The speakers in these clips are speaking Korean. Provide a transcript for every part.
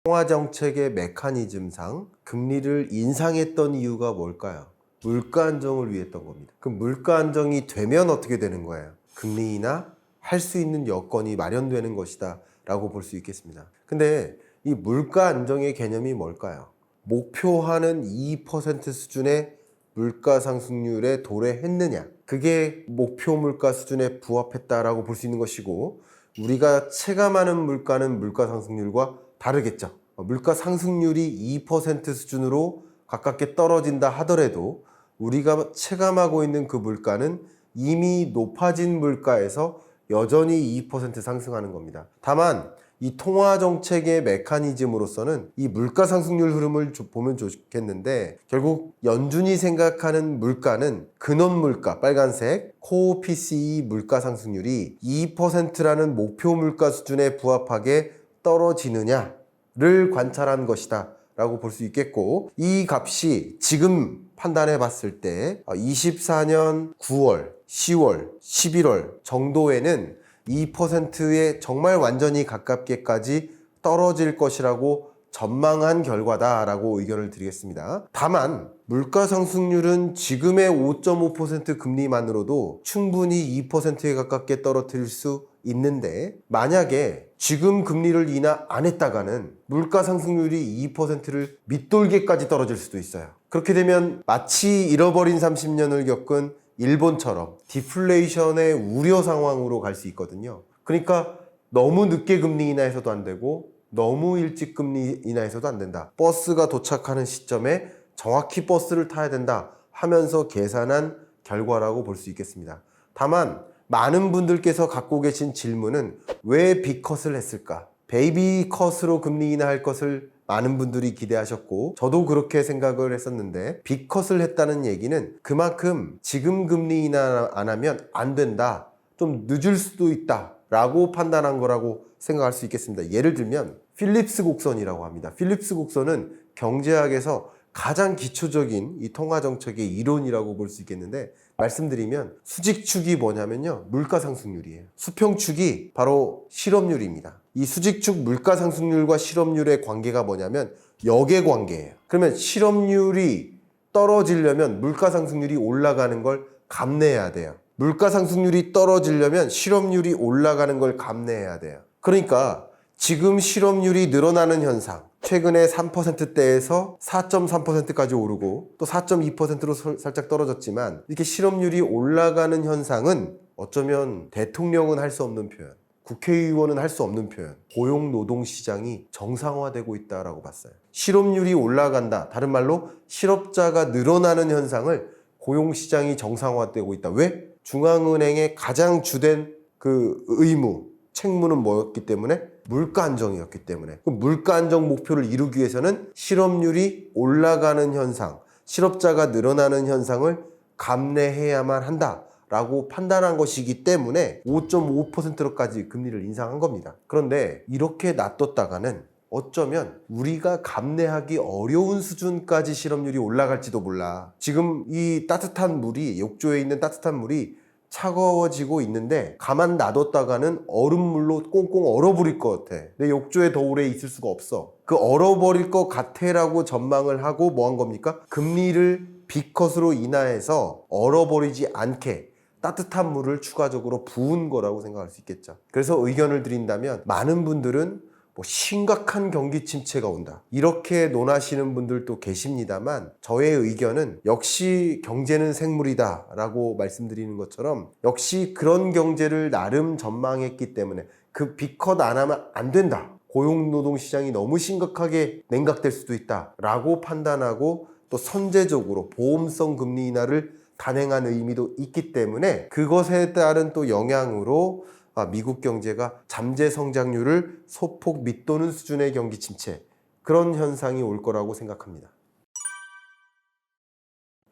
통화정책의 메커니즘상 금리를 인상했던 이유가 뭘까요? 물가 안정을 위했던 겁니다. 그럼 물가 안정이 되면 어떻게 되는 거예요? 금리 인하 할 수 있는 여건이 마련되는 것이다 라고 볼 수 있겠습니다. 근데 이 물가 안정의 개념이 뭘까요? 목표하는 2% 수준의 물가 상승률에 도래했느냐, 그게 목표 물가 수준에 부합했다라고 볼 수 있는 것이고, 우리가 체감하는 물가는 물가 상승률과 다르겠죠. 물가 상승률이 2% 수준으로 가깝게 떨어진다 하더라도 우리가 체감하고 있는 그 물가는 이미 높아진 물가에서 여전히 2% 상승하는 겁니다. 다만 이 통화정책의 메커니즘으로서는 이 물가 상승률 흐름을 보면 좋겠는데, 결국 연준이 생각하는 물가는 근원 물가, 빨간색 코어 PCE 물가 상승률이 2%라는 목표 물가 수준에 부합하게 떨어지느냐를 관찰한 것이다 라고 볼 수 있겠고, 이 값이 지금 판단해 봤을 때 24년 9월, 10월, 11월 정도에는 2%에 정말 완전히 가깝게까지 떨어질 것이라고 전망한 결과다라고 의견을 드리겠습니다. 다만 물가 상승률은 지금의 5.5% 금리만으로도 충분히 2%에 가깝게 떨어뜨릴 수 있는데, 만약에 지금 금리를 인하 안 했다가는 물가 상승률이 2%를 밑돌게까지 떨어질 수도 있어요. 그렇게 되면 마치 잃어버린 30년을 겪은 일본처럼 디플레이션의 우려 상황으로 갈 수 있거든요. 그러니까 너무 늦게 금리 인하해서도 안 되고 너무 일찍 금리 인하해서도 안 된다. 버스가 도착하는 시점에 정확히 버스를 타야 된다 하면서 계산한 결과라고 볼 수 있겠습니다. 다만 많은 분들께서 갖고 계신 질문은 왜 빅컷을 했을까? 베이비 컷으로 금리 인하할 것을 많은 분들이 기대하셨고, 저도 그렇게 생각을 했었는데, 빅컷을 했다는 얘기는 그만큼 지금 금리 인하 안 하면 안 된다, 좀 늦을 수도 있다 라고 판단한 거라고 생각할 수 있겠습니다. 예를 들면 필립스 곡선이라고 합니다. 필립스 곡선은 경제학에서 가장 기초적인 이 통화정책의 이론이라고 볼 수 있겠는데, 말씀드리면 수직축이 뭐냐면요, 물가 상승률이에요. 수평축이 바로 실업률입니다. 이 수직축 물가 상승률과 실업률의 관계가 뭐냐면 역의 관계예요. 그러면 실업률이 떨어지려면 물가 상승률이 올라가는 걸 감내해야 돼요. 물가 상승률이 떨어지려면 실업률이 올라가는 걸 감내해야 돼요. 그러니까 지금 실업률이 늘어나는 현상, 최근에 3%대에서 4.3%까지 오르고 또 4.2%로 살짝 떨어졌지만, 이렇게 실업률이 올라가는 현상은 어쩌면 대통령은 할 수 없는 표현, 국회의원은 할 수 없는 표현, 고용노동시장이 정상화되고 있다라고 봤어요. 실업률이 올라간다, 다른 말로 실업자가 늘어나는 현상을 고용시장이 정상화되고 있다. 왜? 중앙은행의 가장 주된 그 의무, 책무는 뭐였기 때문에? 물가 안정이었기 때문에. 그럼 물가 안정 목표를 이루기 위해서는 실업률이 올라가는 현상, 실업자가 늘어나는 현상을 감내해야만 한다라고 판단한 것이기 때문에 5.5%로까지 금리를 인상한 겁니다. 그런데 이렇게 놔뒀다가는 어쩌면 우리가 감내하기 어려운 수준까지 실업률이 올라갈지도 몰라. 지금 이 따뜻한 물이, 욕조에 있는 따뜻한 물이 차가워지고 있는데 가만 놔뒀다가는 얼음물로 꽁꽁 얼어버릴 것 같아. 내 욕조에 더 오래 있을 수가 없어. 그 얼어버릴 것 같아라고 전망을 하고 뭐 한 겁니까? 금리를 B컷으로 인하해서 얼어버리지 않게 따뜻한 물을 추가적으로 부은 거라고 생각할 수 있겠죠. 그래서 의견을 드린다면, 많은 분들은 심각한 경기 침체가 온다, 이렇게 논하시는 분들도 계십니다만, 저의 의견은 역시 경제는 생물이다 라고 말씀드리는 것처럼, 역시 그런 경제를 나름 전망했기 때문에 그 B컷 안 하면 안 된다, 고용노동시장이 너무 심각하게 냉각될 수도 있다 라고 판단하고, 또 선제적으로 보험성 금리 인하를 단행한 의미도 있기 때문에, 그것에 따른 또 영향으로 미국 경제가 잠재 성장률을 소폭 밑도는 수준의 경기 침체, 그런 현상이 올 거라고 생각합니다.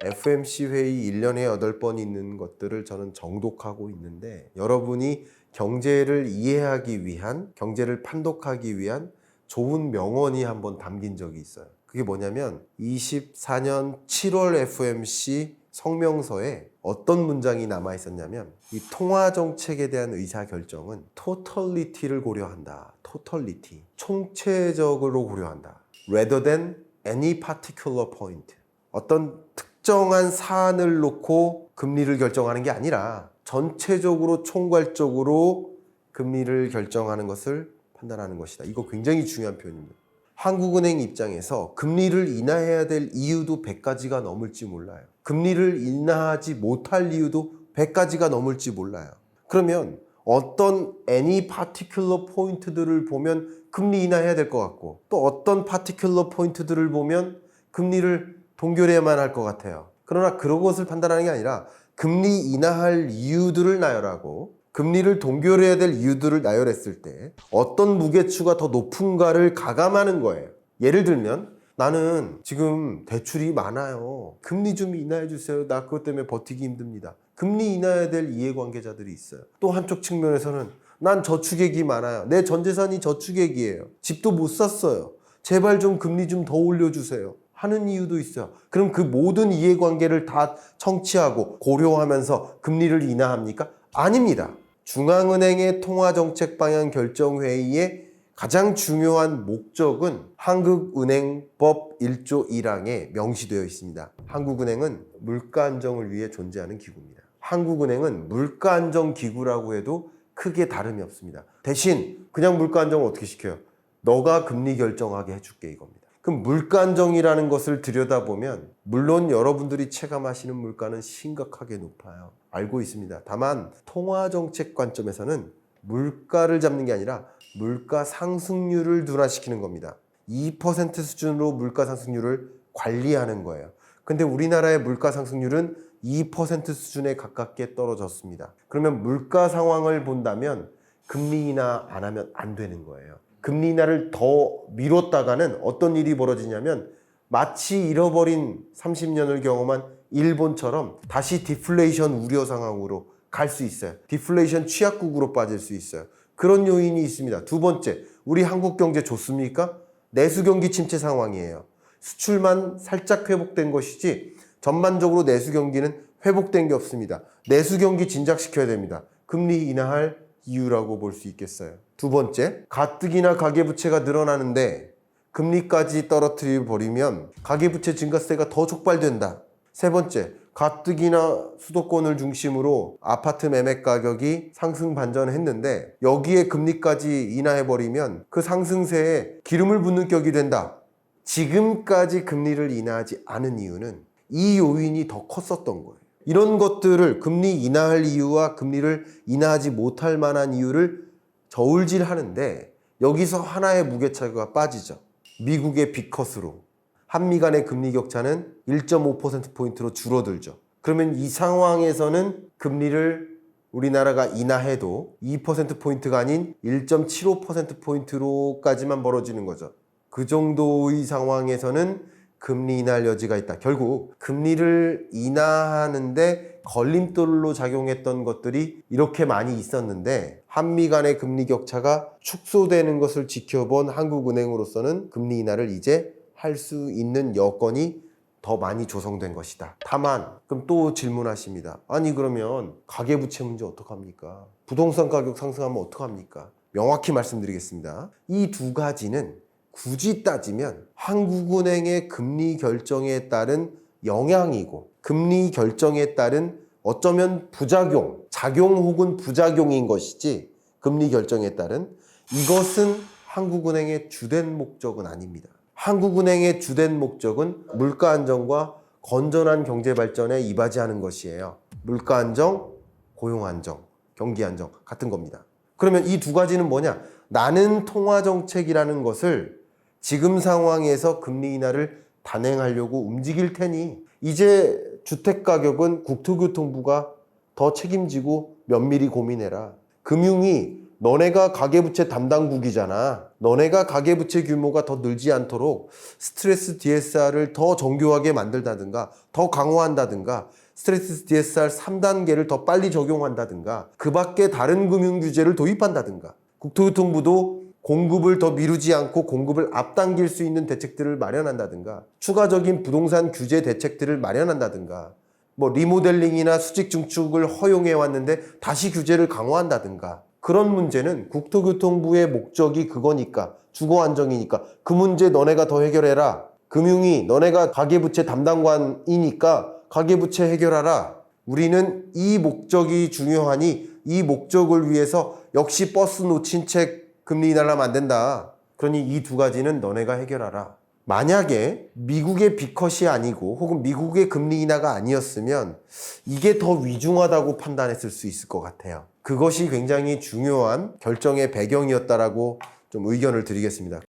FOMC 회의 1년에 8번 있는 것들을 저는 정독하고 있는데, 여러분이 경제를 이해하기 위한, 경제를 판독하기 위한 좋은 명언이 한번 담긴 적이 있어요. 그게 뭐냐면 24년 7월 FOMC 성명서에 어떤 문장이 남아 있었냐면 이 통화 정책에 대한 의사 결정은 totality를 고려한다. totality. 총체적으로 고려한다. rather than any particular point. 어떤 특정한 사안을 놓고 금리를 결정하는 게 아니라 전체적으로 총괄적으로 금리를 결정하는 것을 판단하는 것이다. 이거 굉장히 중요한 표현입니다. 한국은행 입장에서 금리를 인하해야 될 이유도 100가지가 넘을지 몰라요. 금리를 인하하지 못할 이유도 100가지가 넘을지 몰라요. 그러면 어떤 any particular 포인트들을 보면 금리 인하해야 될 것 같고 또 어떤 particular 포인트들을 보면 금리를 동결해야만 할 것 같아요. 그러나 그런 것을 판단하는 게 아니라 금리 인하할 이유들을 나열하고 금리를 동결해야 될 이유들을 나열했을 때 어떤 무게추가 더 높은가를 가감하는 거예요. 예를 들면 나는 지금 대출이 많아요. 금리 좀 인하해 주세요. 나 그것 때문에 버티기 힘듭니다. 금리 인하해야 될 이해관계자들이 있어요. 또 한쪽 측면에서는 난 저축액이 많아요. 내 전 재산이 저축액이에요. 집도 못 샀어요. 제발 좀 금리 좀 더 올려주세요. 하는 이유도 있어요. 그럼 그 모든 이해관계를 다 청취하고 고려하면서 금리를 인하합니까? 아닙니다. 중앙은행의 통화정책 방향 결정회의의 가장 중요한 목적은 한국은행법 1조 1항에 명시되어 있습니다. 한국은행은 물가 안정을 위해 존재하는 기구입니다. 한국은행은 물가 안정 기구라고 해도 크게 다름이 없습니다. 대신 그냥 물가 안정을 어떻게 시켜요? 너가 금리 결정하게 해줄게 이겁니다. 그럼 물가 안정이라는 것을 들여다보면 물론 여러분들이 체감하시는 물가는 심각하게 높아요. 알고 있습니다. 다만 통화정책 관점에서는 물가를 잡는 게 아니라 물가 상승률을 둔화시키는 겁니다. 2% 수준으로 물가 상승률을 관리하는 거예요. 근데 우리나라의 물가 상승률은 2% 수준에 가깝게 떨어졌습니다. 그러면 물가 상황을 본다면 금리 인하 안 하면 안 되는 거예요. 금리 인하를 더 미뤘다가는 어떤 일이 벌어지냐면 마치 잃어버린 30년을 경험한 일본처럼 다시 디플레이션 우려 상황으로 갈 수 있어요. 디플레이션 취약국으로 빠질 수 있어요. 그런 요인이 있습니다. 두 번째, 우리 한국 경제 좋습니까? 내수 경기 침체 상황이에요. 수출만 살짝 회복된 것이지 전반적으로 내수 경기는 회복된 게 없습니다. 내수 경기 진작시켜야 됩니다. 금리 인하할 이유라고 볼 수 있겠어요. 두 번째, 가뜩이나 가계부채가 늘어나는데 금리까지 떨어뜨려 버리면 가계부채 증가세가 더 촉발된다. 세 번째, 가뜩이나 수도권을 중심으로 아파트 매매 가격이 상승 반전했는데 여기에 금리까지 인하해버리면 그 상승세에 기름을 붓는 격이 된다. 지금까지 금리를 인하하지 않은 이유는 이 요인이 더 컸었던 거예요. 이런 것들을 금리 인하할 이유와 금리를 인하하지 못할 만한 이유를 저울질하는데 여기서 하나의 무게차가 빠지죠. 미국의 빅컷으로 한미 간의 금리 격차는 1.5%포인트로 줄어들죠. 그러면 이 상황에서는 금리를 우리나라가 인하해도 2%포인트가 아닌 1.75%포인트로까지만 벌어지는 거죠. 그 정도의 상황에서는 금리 인하할 여지가 있다. 결국 금리를 인하하는데 걸림돌로 작용했던 것들이 이렇게 많이 있었는데 한미 간의 금리 격차가 축소되는 것을 지켜본 한국은행으로서는 금리 인하를 이제 할 수 있는 여건이 더 많이 조성된 것이다. 다만 그럼 또 질문하십니다. 아니 그러면 가계부채 문제 어떡합니까? 부동산 가격 상승하면 어떡합니까? 명확히 말씀드리겠습니다. 이 두 가지는 굳이 따지면 한국은행의 금리 결정에 따른 영향이고 금리 결정에 따른 어쩌면 부작용, 작용 혹은 부작용인 것이지 금리 결정에 따른 이것은 한국은행의 주된 목적은 아닙니다. 한국은행의 주된 목적은 물가 안정과 건전한 경제 발전에 이바지하는 것이에요. 물가 안정, 고용 안정, 경기 안정 같은 겁니다. 그러면 이 두 가지는 뭐냐? 나는 통화 정책이라는 것을 지금 상황에서 금리 인하를 단행하려고 움직일 테니 이제 주택가격은 국토교통부가 더 책임지고 면밀히 고민해라. 금융이 너네가 가계부채 담당국이잖아. 너네가 가계부채 규모가 더 늘지 않도록 스트레스 DSR을 더 정교하게 만들다든가 더 강화한다든가 스트레스 DSR 3단계를 더 빨리 적용한다든가 그 밖에 다른 금융규제를 도입한다든가 국토교통부도 공급을 더 미루지 않고 공급을 앞당길 수 있는 대책들을 마련한다든가 추가적인 부동산 규제 대책들을 마련한다든가 뭐 리모델링이나 수직 증축을 허용해 왔는데 다시 규제를 강화한다든가, 그런 문제는 국토교통부의 목적이 그거니까, 주거 안정이니까 그 문제 너네가 더 해결해라. 금융위 너네가 가계부채 담당관이니까 가계부채 해결하라. 우리는 이 목적이 중요하니 이 목적을 위해서 역시 버스 놓친 채 금리 인하하면 안 된다. 그러니 이 두 가지는 너네가 해결하라. 만약에 미국의 B컷이 아니고 혹은 미국의 금리 인하가 아니었으면 이게 더 위중하다고 판단했을 수 있을 것 같아요. 그것이 굉장히 중요한 결정의 배경이었다라고 좀 의견을 드리겠습니다.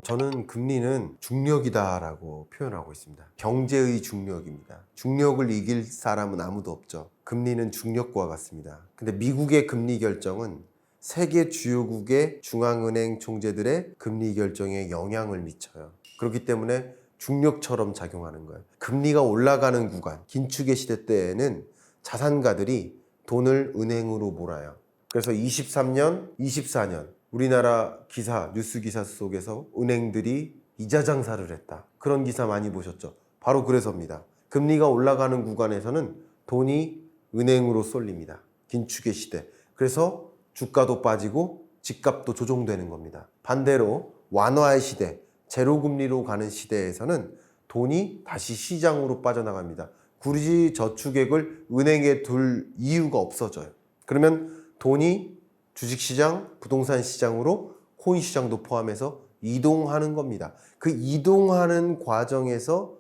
저는 금리는 중력이다라고 표현하고 있습니다. 경제의 중력입니다. 중력을 이길 사람은 아무도 없죠. 금리는 중력과 같습니다. 근데 미국의 금리 결정은 세계 주요국의 중앙은행 총재들의 금리 결정에 영향을 미쳐요. 그렇기 때문에 중력처럼 작용하는 거예요. 금리가 올라가는 구간, 긴축의 시대 때에는 자산가들이 돈을 은행으로 몰아요. 그래서 23년, 24년 우리나라 기사, 뉴스 기사 속에서 은행들이 이자 장사를 했다. 그런 기사 많이 보셨죠? 바로 그래서입니다. 금리가 올라가는 구간에서는 돈이 은행으로 쏠립니다. 긴축의 시대. 그래서 주가도 빠지고 집값도 조정되는 겁니다. 반대로 완화의 시대, 제로금리로 가는 시대에서는 돈이 다시 시장으로 빠져나갑니다. 굳이 저축액을 은행에 둘 이유가 없어져요. 그러면 돈이 주식시장, 부동산 시장으로 코인 시장도 포함해서 이동하는 겁니다. 그 이동하는 과정에서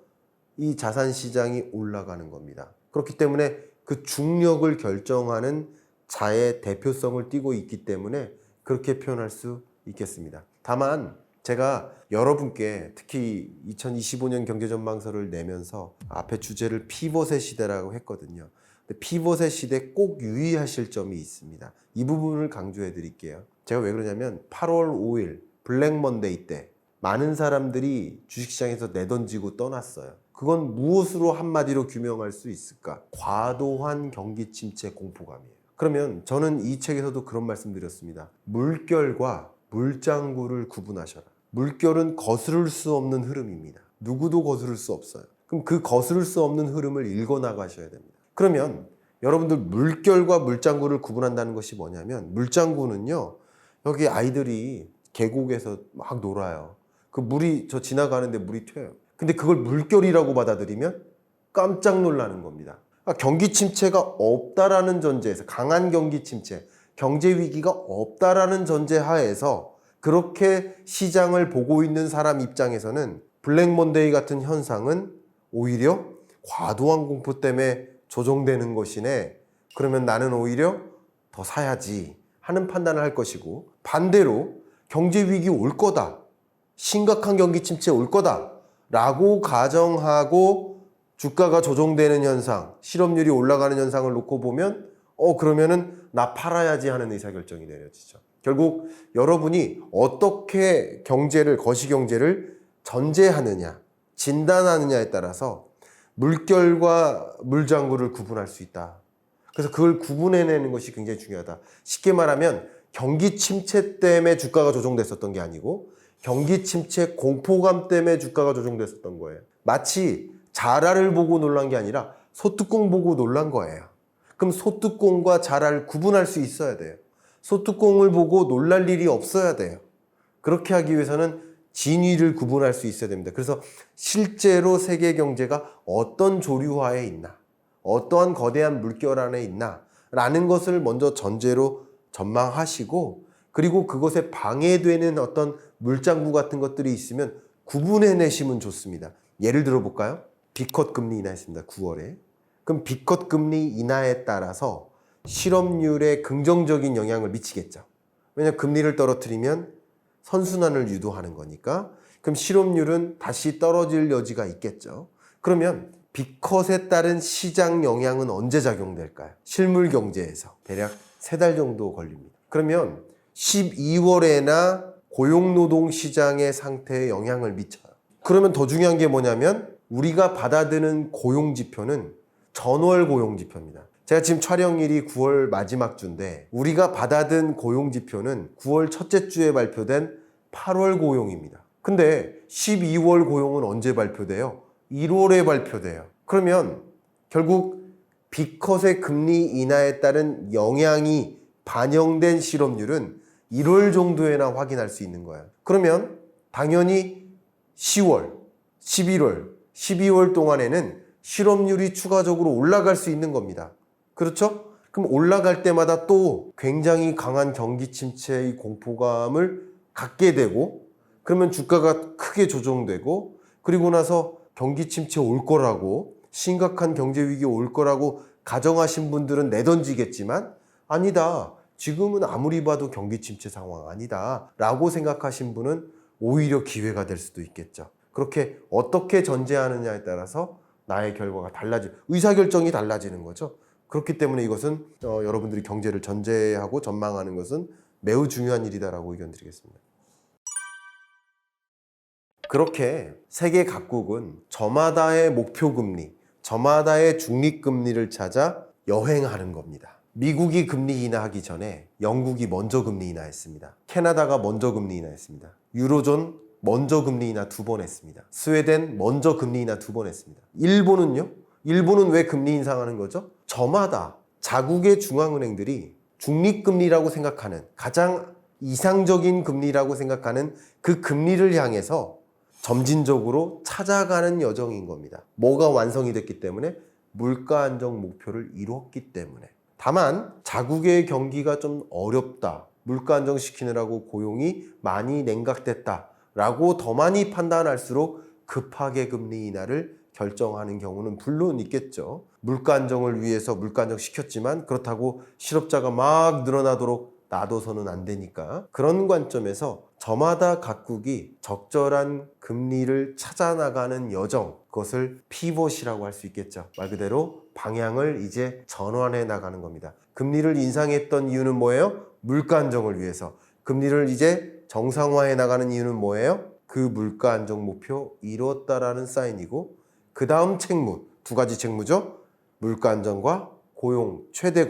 이 자산 시장이 올라가는 겁니다. 그렇기 때문에 그 중력을 결정하는 자의 대표성을 띠고 있기 때문에 그렇게 표현할 수 있겠습니다. 다만 제가 여러분께 특히 2025년 경제전망서를 내면서 앞에 주제를 피벗의 시대라고 했거든요. 피벗의 시대 꼭 유의하실 점이 있습니다. 이 부분을 강조해 드릴게요. 제가 왜 그러냐면 8월 5일 블랙 먼데이 때 많은 사람들이 주식시장에서 내던지고 떠났어요. 그건 무엇으로 한마디로 규명할 수 있을까? 과도한 경기 침체 공포감이에요. 그러면 저는 이 책에서도 그런 말씀 드렸습니다. 물결과 물장구를 구분하셔라. 물결은 거스를 수 없는 흐름입니다. 누구도 거스를 수 없어요. 그럼 그 거스를 수 없는 흐름을 읽어 나가셔야 됩니다. 그러면 여러분들 물결과 물장구를 구분한다는 것이 뭐냐면, 물장구는요, 여기 아이들이 계곡에서 막 놀아요. 그 물이 저 지나가는데 물이 튀어요. 근데 그걸 물결이라고 받아들이면 깜짝 놀라는 겁니다. 경기 침체가 없다라는 전제에서, 강한 경기 침체, 경제 위기가 없다라는 전제 하에서 그렇게 시장을 보고 있는 사람 입장에서는 블랙 먼데이 같은 현상은 오히려 과도한 공포 때문에 조정되는 것이네. 그러면 나는 오히려 더 사야지 하는 판단을 할 것이고, 반대로 경제 위기 올 거다, 심각한 경기 침체 올 거다 라고 가정하고 주가가 조정되는 현상, 실업률이 올라가는 현상을 놓고 보면 그러면은 나 팔아야지 하는 의사결정이 내려지죠. 결국 여러분이 어떻게 경제를, 거시경제를 전제하느냐, 진단하느냐에 따라서 물결과 물장구를 구분할 수 있다. 그래서 그걸 구분해내는 것이 굉장히 중요하다. 쉽게 말하면 경기 침체 때문에 주가가 조정됐었던 게 아니고 경기 침체 공포감 때문에 주가가 조정됐었던 거예요. 마치 자라를 보고 놀란 게 아니라 소뚜껑 보고 놀란 거예요. 그럼 소뚜껑과 자라를 구분할 수 있어야 돼요. 소뚜껑을 보고 놀랄 일이 없어야 돼요. 그렇게 하기 위해서는 진위를 구분할 수 있어야 됩니다. 그래서 실제로 세계 경제가 어떤 조류화에 있나, 어떠한 거대한 물결 안에 있나 라는 것을 먼저 전제로 전망하시고, 그리고 그것에 방해되는 어떤 물장구 같은 것들이 있으면 구분해내시면 좋습니다. 예를 들어 볼까요? B컷 금리 인하했습니다. 9월에. 그럼 B컷 금리 인하에 따라서 실업률에 긍정적인 영향을 미치겠죠. 왜냐하면 금리를 떨어뜨리면 선순환을 유도하는 거니까. 그럼 실업률은 다시 떨어질 여지가 있겠죠. 그러면 B컷에 따른 시장 영향은 언제 작용될까요? 실물 경제에서 대략 3달 정도 걸립니다. 그러면 12월에나 고용노동 시장의 상태에 영향을 미쳐요. 그러면 더 중요한 게 뭐냐면 우리가 받아드는 고용지표는 전월 고용지표입니다. 제가 지금 촬영일이 9월 마지막 주인데 우리가 받아든 고용지표는 9월 첫째 주에 발표된 8월 고용입니다. 근데 12월 고용은 언제 발표돼요? 1월에 발표돼요. 그러면 결국 B컷의 금리 인하에 따른 영향이 반영된 실업률은 1월 정도에나 확인할 수 있는 거야. 그러면 당연히 10월, 11월, 12월 동안에는 실업률이 추가적으로 올라갈 수 있는 겁니다. 그렇죠? 그럼 올라갈 때마다 또 굉장히 강한 경기 침체의 공포감을 갖게 되고, 그러면 주가가 크게 조정되고, 그리고 나서 경기 침체 올 거라고, 심각한 경제 위기 올 거라고 가정하신 분들은 내던지겠지만, 아니다, 지금은 아무리 봐도 경기 침체 상황 아니다 라고 생각하신 분은 오히려 기회가 될 수도 있겠죠. 그렇게 어떻게 전제하느냐에 따라서 나의 결과가 의사결정이 달라지는 거죠. 그렇기 때문에 이것은 여러분들이 경제를 전제하고 전망하는 것은 매우 중요한 일이다라고 의견 드리겠습니다. 그렇게 세계 각국은 저마다의 목표금리, 저마다의 중립금리를 찾아 여행하는 겁니다. 미국이 금리 인하하기 전에 영국이 먼저 금리 인하했습니다. 캐나다가 먼저 금리 인하했습니다. 유로존 먼저 금리 인하 2번 했습니다. 스웨덴 먼저 금리 인하 2번 했습니다. 일본은요? 일본은 왜 금리 인상하는 거죠? 저마다 자국의 중앙은행들이 중립금리라고 생각하는, 가장 이상적인 금리라고 생각하는 그 금리를 향해서 점진적으로 찾아가는 여정인 겁니다. 뭐가 완성이 됐기 때문에? 물가 안정 목표를 이뤘기 때문에. 다만 자국의 경기가 좀 어렵다, 물가 안정시키느라고 고용이 많이 냉각됐다 라고 더 많이 판단할수록 급하게 금리 인하를 결정하는 경우는 물론 있겠죠. 물가 안정을 위해서 물가 안정 시켰지만 그렇다고 실업자가 막 늘어나도록 놔둬서는 안 되니까, 그런 관점에서 저마다 각국이 적절한 금리를 찾아 나가는 여정, 그것을 피벗이라고 할 수 있겠죠. 말 그대로 방향을 이제 전환해 나가는 겁니다. 금리를 인상했던 이유는 뭐예요? 물가 안정을 위해서. 금리를 이제 정상화해 나가는 이유는 뭐예요? 그 물가 안정 목표 이뤘다라는 사인이고, 그 다음 책무, 2가지 책무죠. 물가 안정과 고용, 최대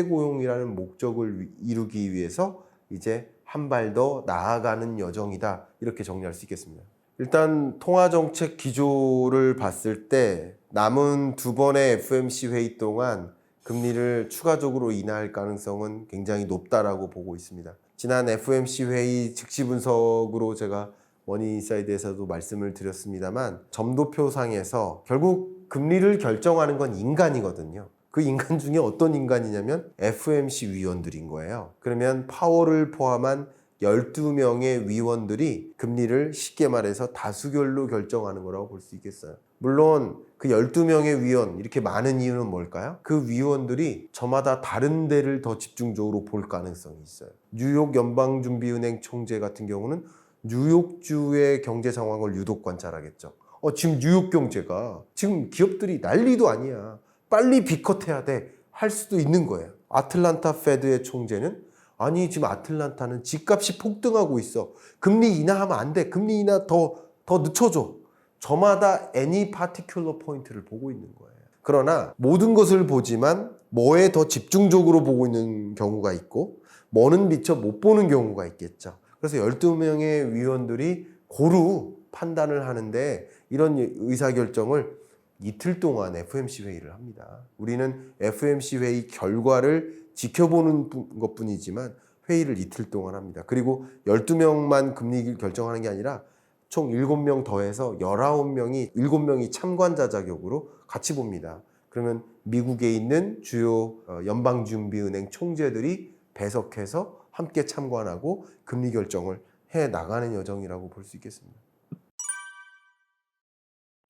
고용이라는 목적을 이루기 위해서 이제 한 발 더 나아가는 여정이다, 이렇게 정리할 수 있겠습니다. 일단 통화정책 기조를 봤을 때 남은 2번의 FOMC 회의 동안 금리를 추가적으로 인하할 가능성은 굉장히 높다라고 보고 있습니다. 지난 FOMC 회의 즉시 분석으로 제가 머니인사이드에서도 말씀을 드렸습니다만, 점도표상에서 결국 금리를 결정하는 건 인간이거든요. 그 인간 중에 어떤 인간이냐면 FOMC 위원들인 거예요. 그러면 파월을 포함한 12명의 위원들이 금리를 쉽게 말해서 다수결로 결정하는 거라고 볼 수 있겠어요. 물론 그 12명의 위원, 이렇게 많은 이유는 뭘까요? 그 위원들이 저마다 다른 데를 더 집중적으로 볼 가능성이 있어요. 뉴욕 연방준비은행 총재 같은 경우는 뉴욕주의 경제 상황을 유독 관찰하겠죠. 지금 뉴욕 경제가, 지금 기업들이 난리도 아니야, 빨리 B컷해야 돼, 할 수도 있는 거예요. 아틀란타 페드의 총재는 아니, 지금 아틀란타는 집값이 폭등하고 있어, 금리 인하하면 안 돼, 금리 인하 더 늦춰줘. 저마다 any particular point를 보고 있는 거예요. 그러나 모든 것을 보지만 뭐에 더 집중적으로 보고 있는 경우가 있고, 뭐는 미처 못 보는 경우가 있겠죠. 그래서 12명의 위원들이 고루 판단을 하는데, 이런 의사결정을 이틀 동안 FOMC 회의를 합니다. 우리는 FOMC 회의 결과를 지켜보는 것뿐이지만 회의를 이틀 동안 합니다. 그리고 12명만 금리 결정하는 게 아니라 총 7명 더해서 19명이 7명이 참관자 자격으로 같이 봅니다. 그러면 미국에 있는 주요 연방준비은행 총재들이 배석해서 함께 참관하고 금리 결정을 해 나가는 여정이라고 볼 수 있겠습니다.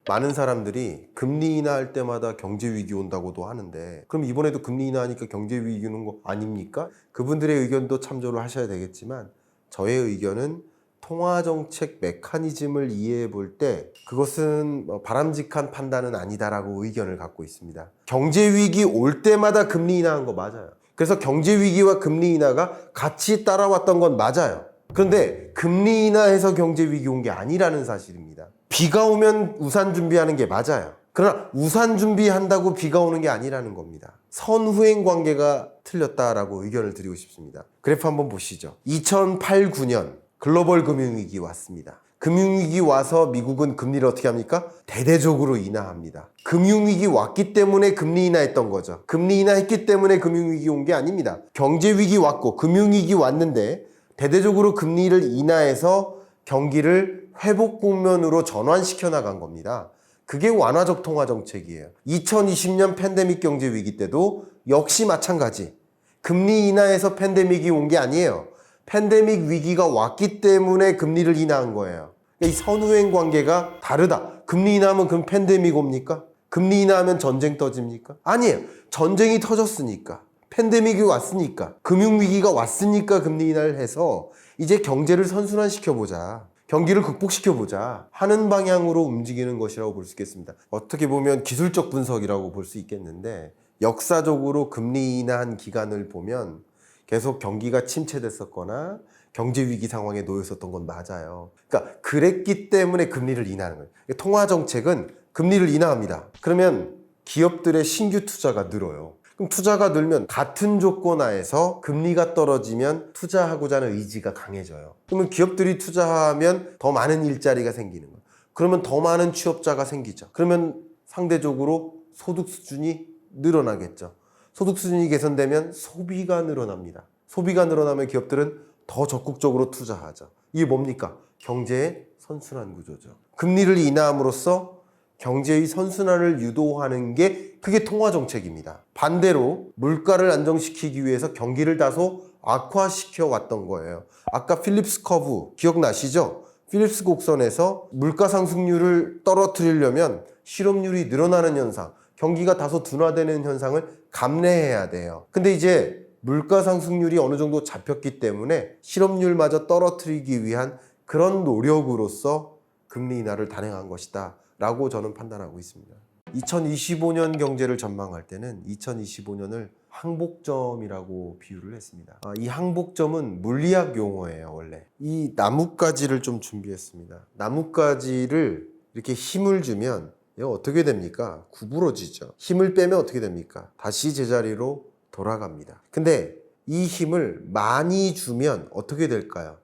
많은 사람들이 금리 인하할 때마다 경제 위기 온다고도 하는데, 그럼 이번에도 금리 인하하니까 경제 위기 오는 거 아닙니까? 그분들의 의견도 참조를 하셔야 되겠지만, 저의 의견은 통화정책 메커니즘을 이해해 볼 때 그것은 바람직한 판단은 아니다라고 의견을 갖고 있습니다. 경제 위기 올 때마다 금리 인하한 거 맞아요. 그래서 경제 위기와 금리 인하가 같이 따라왔던 건 맞아요. 그런데 금리 인하해서 경제 위기 온 게 아니라는 사실입니다. 비가 오면 우산 준비하는 게 맞아요. 그러나 우산 준비한다고 비가 오는 게 아니라는 겁니다. 선후행 관계가 틀렸다라고 의견을 드리고 싶습니다. 그래프 한번 보시죠. 2008, 9년 글로벌 금융위기 왔습니다. 금융위기 와서 미국은 금리를 어떻게 합니까? 대대적으로 인하합니다. 금융위기 왔기 때문에 금리 인하했던 거죠. 금리 인하했기 때문에 금융위기 온 게 아닙니다. 경제위기 왔고 금융위기 왔는데 대대적으로 금리를 인하해서 경기를 회복 국면으로 전환시켜 나간 겁니다. 그게 완화적 통화 정책이에요. 2020년 팬데믹 경제 위기 때도 역시 마찬가지. 금리 인하해서 팬데믹이 온 게 아니에요. 팬데믹 위기가 왔기 때문에 금리를 인하한 거예요. 이 선후행 관계가 다르다. 금리 인하하면 그럼 팬데믹 옵니까? 금리 인하하면 전쟁 터집니까? 아니에요. 전쟁이 터졌으니까. 팬데믹이 왔으니까. 금융위기가 왔으니까 금리 인하를 해서 이제 경제를 선순환시켜보자. 경기를 극복시켜보자 하는 방향으로 움직이는 것이라고 볼 수 있겠습니다. 어떻게 보면 기술적 분석이라고 볼 수 있겠는데 역사적으로 금리 인하한 기간을 보면 계속 경기가 침체됐었거나 경제 위기 상황에 놓였었던 건 맞아요. 그러니까 그랬기 때문에 금리를 인하하는 거예요. 통화 정책은 금리를 인하합니다. 그러면 기업들의 신규 투자가 늘어요. 그럼 투자가 늘면 같은 조건 하에서 금리가 떨어지면 투자하고자 하는 의지가 강해져요. 그러면 기업들이 투자하면 더 많은 일자리가 생기는 거예요. 그러면 더 많은 취업자가 생기죠. 그러면 상대적으로 소득 수준이 늘어나겠죠. 소득 수준이 개선되면 소비가 늘어납니다. 소비가 늘어나면 기업들은 더 적극적으로 투자하죠. 이게 뭡니까? 경제의 선순환 구조죠. 금리를 인하함으로써 경제의 선순환을 유도하는 게 그게 통화정책입니다. 반대로 물가를 안정시키기 위해서 경기를 다소 악화시켜 왔던 거예요. 아까 필립스 커브 기억나시죠? 필립스 곡선에서 물가 상승률을 떨어뜨리려면 실업률이 늘어나는 현상, 경기가 다소 둔화되는 현상을 감내해야 돼요. 근데 이제 물가 상승률이 어느 정도 잡혔기 때문에 실업률마저 떨어뜨리기 위한 그런 노력으로서 금리 인하를 단행한 것이다 라고 저는 판단하고 있습니다. 2025년 경제를 전망할 때는 2025년을 항복점이라고 비유를 했습니다. 이 항복점은 물리학 용어예요. 원래 이 나뭇가지를 좀 준비했습니다. 나뭇가지를 이렇게 힘을 주면 어떻게 됩니까? 구부러지죠. 힘을 빼면 어떻게 됩니까? 다시 제자리로 돌아갑니다. 근데 이 힘을 많이 주면 어떻게 될까요?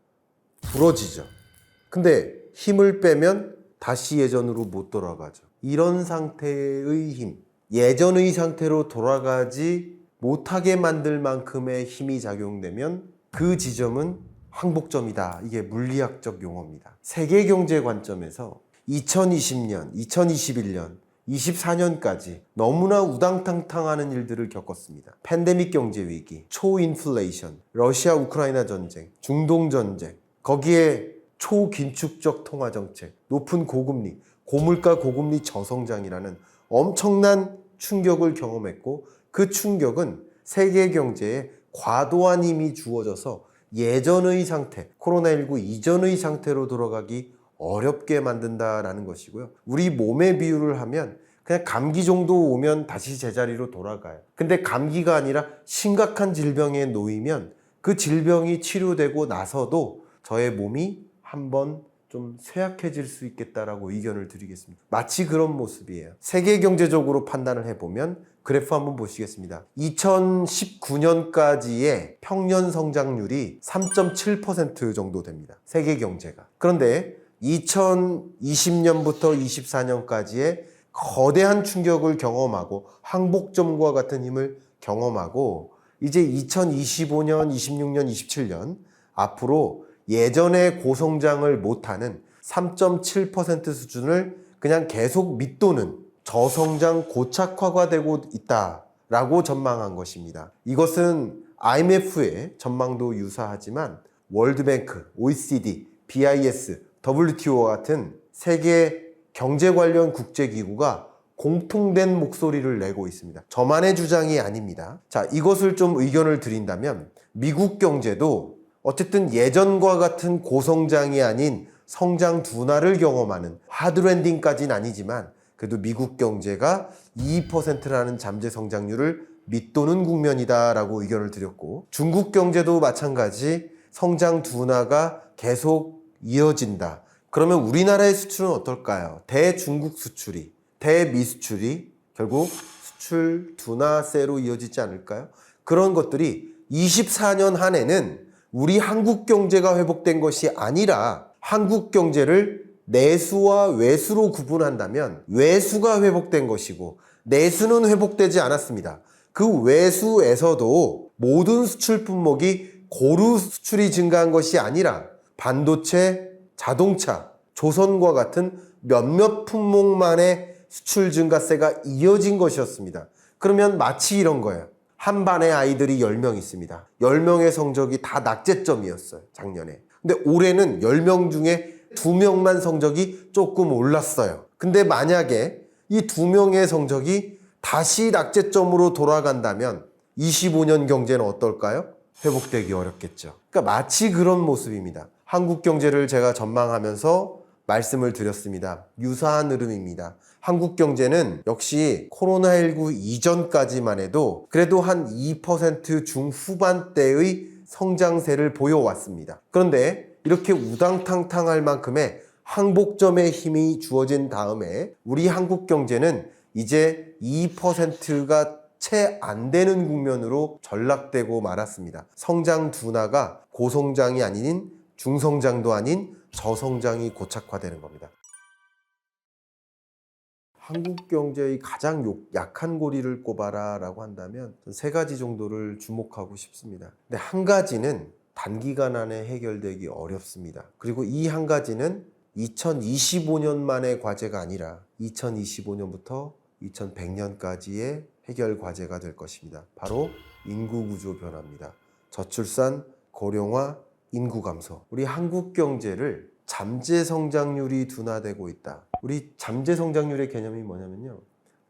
부러지죠. 근데 힘을 빼면 다시 예전으로 못 돌아가죠. 이런 상태의 힘, 예전의 상태로 돌아가지 못하게 만들 만큼의 힘이 작용되면 그 지점은 항복점이다. 이게 물리학적 용어입니다. 세계 경제 관점에서 2020년, 2021년, 24년까지 너무나 우당탕탕하는 일들을 겪었습니다. 팬데믹 경제 위기, 초인플레이션, 러시아 우크라이나 전쟁, 중동 전쟁, 거기에 초긴축적 통화 정책, 높은 고금리, 고물가 고금리 저성장이라는 엄청난 충격을 경험했고 그 충격은 세계 경제에 과도한 힘이 주어져서 예전의 상태, 코로나19 이전의 상태로 돌아가기 어렵게 만든다라는 것이고요. 우리 몸의 비유를 하면 그냥 감기 정도 오면 다시 제자리로 돌아가요. 근데 감기가 아니라 심각한 질병에 놓이면 그 질병이 치료되고 나서도 저의 몸이 한번 좀 쇠약해질 수 있겠다라고 의견을 드리겠습니다. 마치 그런 모습이에요. 세계 경제적으로 판단을 해보면 그래프 한번 보시겠습니다. 2019년까지의 평년 성장률이 3.7% 정도 됩니다. 세계 경제가. 그런데 2020년부터 24년까지의 거대한 충격을 경험하고 항복점과 같은 힘을 경험하고 이제 2025년, 26년, 27년 앞으로 예전의 고성장을 못하는 3.7% 수준을 그냥 계속 밑도는 저성장 고착화가 되고 있다라고 전망한 것입니다. 이것은 IMF의 전망도 유사하지만 월드뱅크, OECD, BIS, WTO와 같은 세계 경제 관련 국제기구가 공통된 목소리를 내고 있습니다. 저만의 주장이 아닙니다. 자, 이것을 좀 의견을 드린다면 미국 경제도 어쨌든 예전과 같은 고성장이 아닌 성장 둔화를 경험하는 하드랜딩까지는 아니지만 그래도 미국 경제가 2%라는 잠재 성장률을 밑도는 국면이다라고 의견을 드렸고 중국 경제도 마찬가지 성장 둔화가 계속 이어진다. 그러면 우리나라의 수출은 어떨까요? 대중국 수출이, 대미 수출이 결국 수출 둔화세로 이어지지 않을까요? 그런 것들이 24년 한 해는 우리 한국 경제가 회복된 것이 아니라 한국 경제를 내수와 외수로 구분한다면 외수가 회복된 것이고 내수는 회복되지 않았습니다. 그 외수에서도 모든 수출 품목이 고루 수출이 증가한 것이 아니라 반도체, 자동차, 조선과 같은 몇몇 품목만의 수출 증가세가 이어진 것이었습니다. 그러면 마치 이런 거예요. 한 반의 아이들이 10명 있습니다. 10명의 성적이 다 낙제점이었어요, 작년에. 근데 올해는 10명 중에 2명만 성적이 조금 올랐어요. 근데 만약에 이 2명의 성적이 다시 낙제점으로 돌아간다면 25년 경제는 어떨까요? 회복되기 어렵겠죠. 그러니까 마치 그런 모습입니다. 한국 경제를 제가 전망하면서 말씀을 드렸습니다. 유사한 흐름입니다. 한국 경제는 역시 코로나19 이전까지만 해도 그래도 한 2% 중후반대의 성장세를 보여왔습니다. 그런데 이렇게 우당탕탕할 만큼의 항복점의 힘이 주어진 다음에 우리 한국 경제는 이제 2%가 채 안 되는 국면으로 전락되고 말았습니다. 성장 둔화가 고성장이 아닌 중성장도 아닌 저성장이 고착화되는 겁니다. 한국 경제의 가장 약한 고리를 꼽아라 라고 한다면 3가지 정도를 주목하고 싶습니다. 근데 한 가지는 단기간 안에 해결되기 어렵습니다. 그리고 이 한 가지는 2025년 만의 과제가 아니라 2025년부터 2100년까지의 해결 과제가 될 것입니다. 바로 인구 구조 변화입니다. 저출산, 고령화, 인구 감소. 우리 한국 경제를 잠재 성장률이 둔화되고 있다. 우리 잠재 성장률의 개념이 뭐냐면요.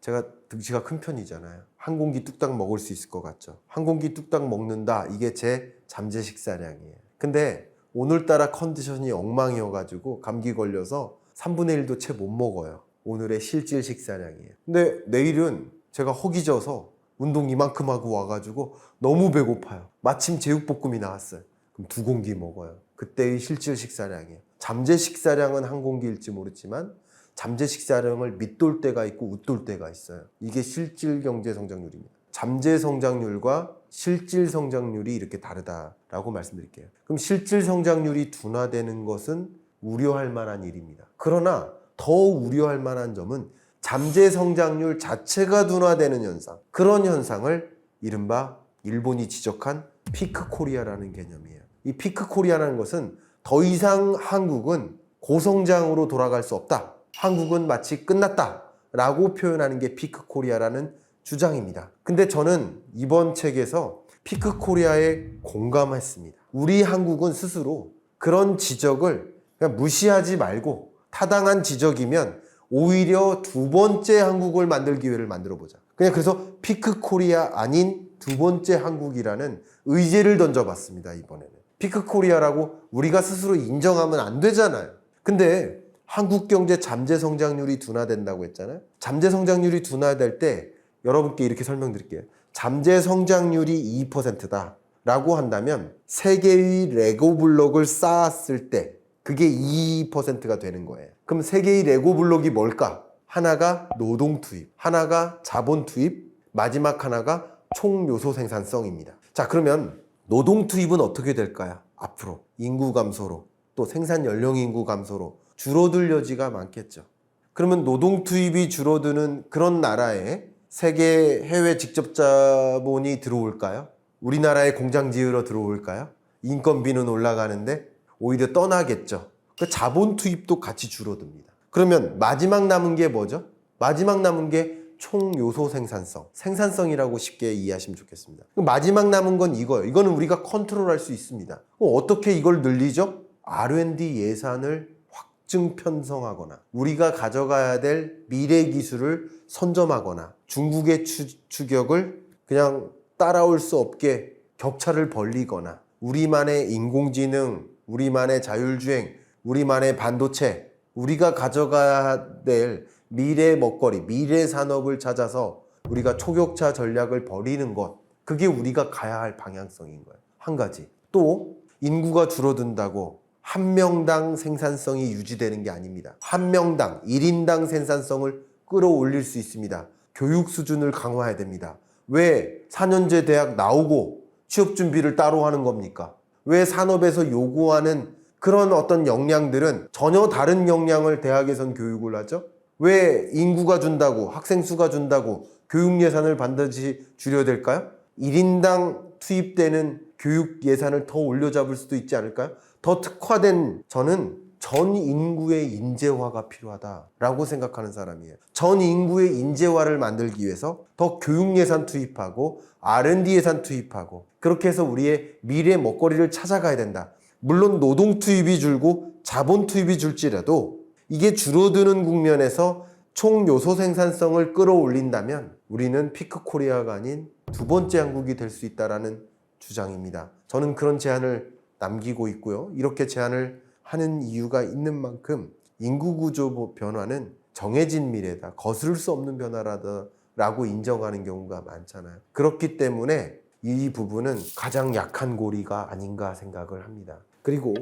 제가 등치가 큰 편이잖아요. 한 공기 뚝딱 먹을 수 있을 것 같죠. 한 공기 뚝딱 먹는다. 이게 제 잠재 식사량이에요. 근데 오늘따라 컨디션이 엉망이어가지고 감기 걸려서 3분의 1도 채 못 먹어요. 오늘의 실질 식사량이에요. 근데 내일은 제가 허기져서 운동 이만큼 하고 와가지고 너무 배고파요. 마침 제육볶음이 나왔어요. 그럼 2공기 먹어요. 그때의 실질 식사량이에요. 잠재 식사량은 한 공기일지 모르지만 잠재 식사량을 밑돌 때가 있고 웃돌 때가 있어요. 이게 실질 경제 성장률입니다. 잠재 성장률과 실질 성장률이 이렇게 다르다라고 말씀드릴게요. 그럼 실질 성장률이 둔화되는 것은 우려할 만한 일입니다. 그러나 더 우려할 만한 점은 잠재 성장률 자체가 둔화되는 현상, 그런 현상을 이른바 일본이 지적한 피크 코리아라는 개념이에요. 이 피크 코리아라는 것은 더 이상 한국은 고성장으로 돌아갈 수 없다. 한국은 마치 끝났다 라고 표현하는 게 피크 코리아라는 주장입니다. 근데 저는 이번 책에서 피크 코리아에 공감했습니다. 우리 한국은 스스로 그런 지적을 그냥 무시하지 말고 타당한 지적이면 오히려 2번째 한국을 만들 기회를 만들어 보자. 그래서 피크 코리아 아닌 2번째 한국이라는 의제를 던져봤습니다. 이번에는 피크 코리아라고 우리가 스스로 인정하면 안 되잖아요. 근데 한국 경제 잠재 성장률이 둔화된다고 했잖아요. 잠재 성장률이 둔화될 때 여러분께 이렇게 설명드릴게요. 잠재 성장률이 2%다 라고 한다면 3개의 레고 블록을 쌓았을 때 그게 2%가 되는 거예요. 그럼 3개의 레고 블록이 뭘까? 하나가 노동 투입, 하나가 자본 투입, 마지막 하나가 총 요소 생산성입니다. 자, 그러면 노동 투입은 어떻게 될까요? 앞으로 인구 감소로 또 생산 연령 인구 감소로 줄어들 여지가 많겠죠. 그러면 노동 투입이 줄어드는 그런 나라에 세계 해외 직접 자본이 들어올까요? 우리나라에 공장 지으러 들어올까요? 인건비는 올라가는데 오히려 떠나겠죠. 그 자본 투입도 같이 줄어듭니다. 그러면 마지막 남은 게 뭐죠? 마지막 남은 게 총 요소 생산성, 생산성이라고 쉽게 이해하시면 좋겠습니다. 마지막 남은 건 이거예요. 이거는 우리가 컨트롤할 수 있습니다. 어떻게 이걸 늘리죠? R&D 예산을 확증 편성하거나 우리가 가져가야 될 미래 기술을 선점하거나 중국의 추격을 그냥 따라올 수 없게 격차를 벌리거나 우리만의 인공지능, 우리만의 자율주행, 우리만의 반도체, 우리가 가져가야 될 미래 먹거리, 미래 산업을 찾아서 우리가 초격차 전략을 벌이는 것, 그게 우리가 가야 할 방향성인 거예요. 한 가지. 또 인구가 줄어든다고 한 명당 생산성이 유지되는 게 아닙니다. 한 명당, 1인당 생산성을 끌어올릴 수 있습니다. 교육 수준을 강화해야 됩니다. 왜 4년제 대학 나오고 취업 준비를 따로 하는 겁니까? 왜 산업에서 요구하는 그런 어떤 역량들은 전혀 다른 역량을 대학에선 교육을 하죠. 왜 인구가 준다고, 학생 수가 준다고 교육 예산을 반드시 줄여야 될까요? 1인당 투입되는 교육 예산을 더 올려잡을 수도 있지 않을까요? 더 특화된, 저는 전 인구의 인재화가 필요하다라고 생각하는 사람이에요. 전 인구의 인재화를 만들기 위해서 더 교육 예산 투입하고 R&D 예산 투입하고 그렇게 해서 우리의 미래 먹거리를 찾아가야 된다. 물론 노동 투입이 줄고 자본 투입이 줄지라도 이게 줄어드는 국면에서 총 요소 생산성을 끌어올린다면 우리는 피크 코리아가 아닌 두 번째 한국이 될 수 있다라는 주장입니다. 저는 그런 제안을 남기고 있고요. 이렇게 제안을 하는 이유가 있는 만큼 인구 구조 변화는 정해진 미래다, 거스를 수 없는 변화라고 인정하는 경우가 많잖아요. 그렇기 때문에 이 부분은 가장 약한 고리가 아닌가 생각을 합니다. 그리고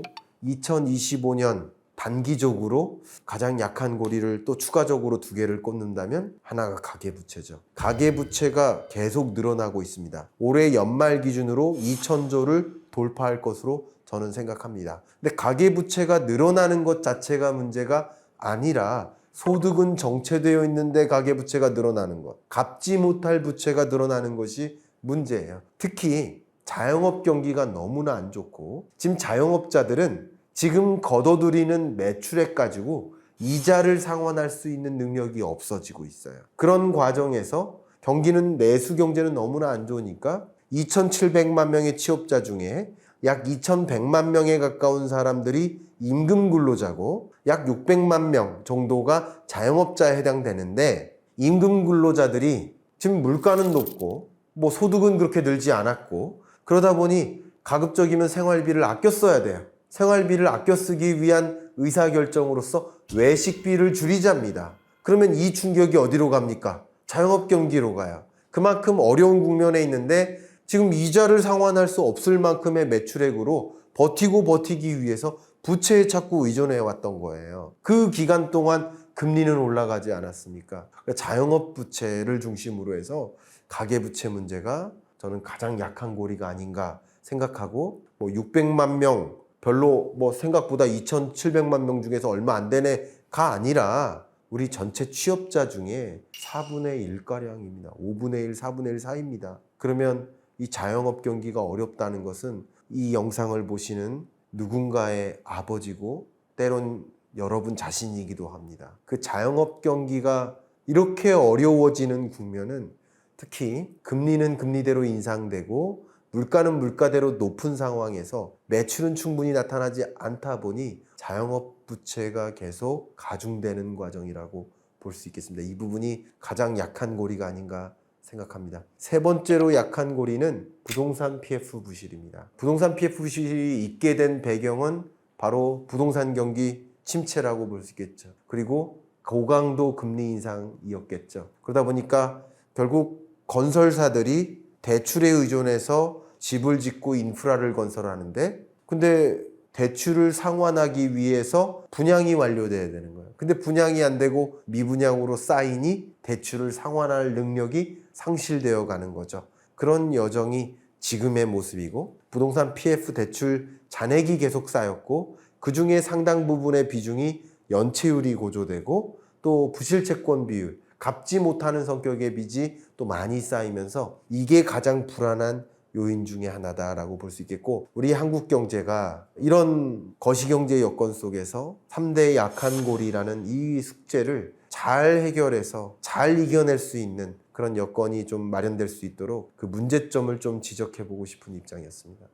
2025년 단기적으로 가장 약한 고리를 또 추가적으로 두 개를 꼽는다면 하나가 가계부채죠. 가계부채가 계속 늘어나고 있습니다. 올해 연말 기준으로 2,000조를 돌파할 것으로 저는 생각합니다. 근데 가계부채가 늘어나는 것 자체가 문제가 아니라 소득은 정체되어 있는데 가계부채가 늘어나는 것, 갚지 못할 부채가 늘어나는 것이 문제예요. 특히 자영업 경기가 너무나 안 좋고 지금 자영업자들은 지금 걷어들이는 매출액 가지고 이자를 상환할 수 있는 능력이 없어지고 있어요. 그런 과정에서 경기는 내수 경제는 너무나 안 좋으니까 2,700만 명의 취업자 중에 약 2,100만 명에 가까운 사람들이 임금 근로자고 약 600만 명 정도가 자영업자에 해당되는데 임금 근로자들이 지금 물가는 높고 뭐 소득은 그렇게 늘지 않았고 그러다 보니 가급적이면 생활비를 아껴 써야 돼요. 생활비를 아껴 쓰기 위한 의사결정으로서 외식비를 줄이자입니다. 그러면 이 충격이 어디로 갑니까? 자영업 경기로 가요. 그만큼 어려운 국면에 있는데 지금 이자를 상환할 수 없을 만큼의 매출액으로 버티기 위해서 부채에 자꾸 의존해 왔던 거예요. 그 기간 동안 금리는 올라가지 않았습니까? 그러니까 자영업 부채를 중심으로 해서 가계부채 문제가 저는 가장 약한 고리가 아닌가 생각하고 600만 명 별로 생각보다 2,700만 명 중에서 얼마 안 되네가 아니라 우리 전체 취업자 중에 4분의 1가량입니다. 5분의 1, 4분의 1 사이입니다. 그러면 이 자영업 경기가 어렵다는 것은 이 영상을 보시는 누군가의 아버지고 때론 여러분 자신이기도 합니다. 그 자영업 경기가 이렇게 어려워지는 국면은 특히 금리는 금리대로 인상되고 물가는 물가대로 높은 상황에서 매출은 충분히 나타나지 않다 보니 자영업 부채가 계속 가중되는 과정이라고 볼 수 있겠습니다. 이 부분이 가장 약한 고리가 아닌가 생각합니다. 세 번째로 약한 고리는 부동산 PF 부실입니다. 부동산 PF 부실이 있게 된 배경은 바로 부동산 경기 침체라고 볼 수 있겠죠. 그리고 고강도 금리 인상이었겠죠. 그러다 보니까 결국 건설사들이 대출에 의존해서 집을 짓고 인프라를 건설하는데 근데 대출을 상환하기 위해서 분양이 완료돼야 되는 거예요. 근데 분양이 안 되고 미분양으로 쌓이니 대출을 상환할 능력이 상실되어 가는 거죠. 그런 여정이 지금의 모습이고 부동산 PF 대출 잔액이 계속 쌓였고 그중에 상당 부분의 비중이 연체율이 고조되고 또 부실채권 비율, 갚지 못하는 성격의 빚이 또 많이 쌓이면서 이게 가장 불안한 요인 중에 하나다라고 볼 수 있겠고 우리 한국 경제가 이런 거시경제 여건 속에서 3대 약한 고리라는 이 숙제를 잘 해결해서 잘 이겨낼 수 있는 그런 여건이 좀 마련될 수 있도록 그 문제점을 좀 지적해보고 싶은 입장이었습니다.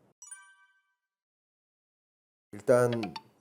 일단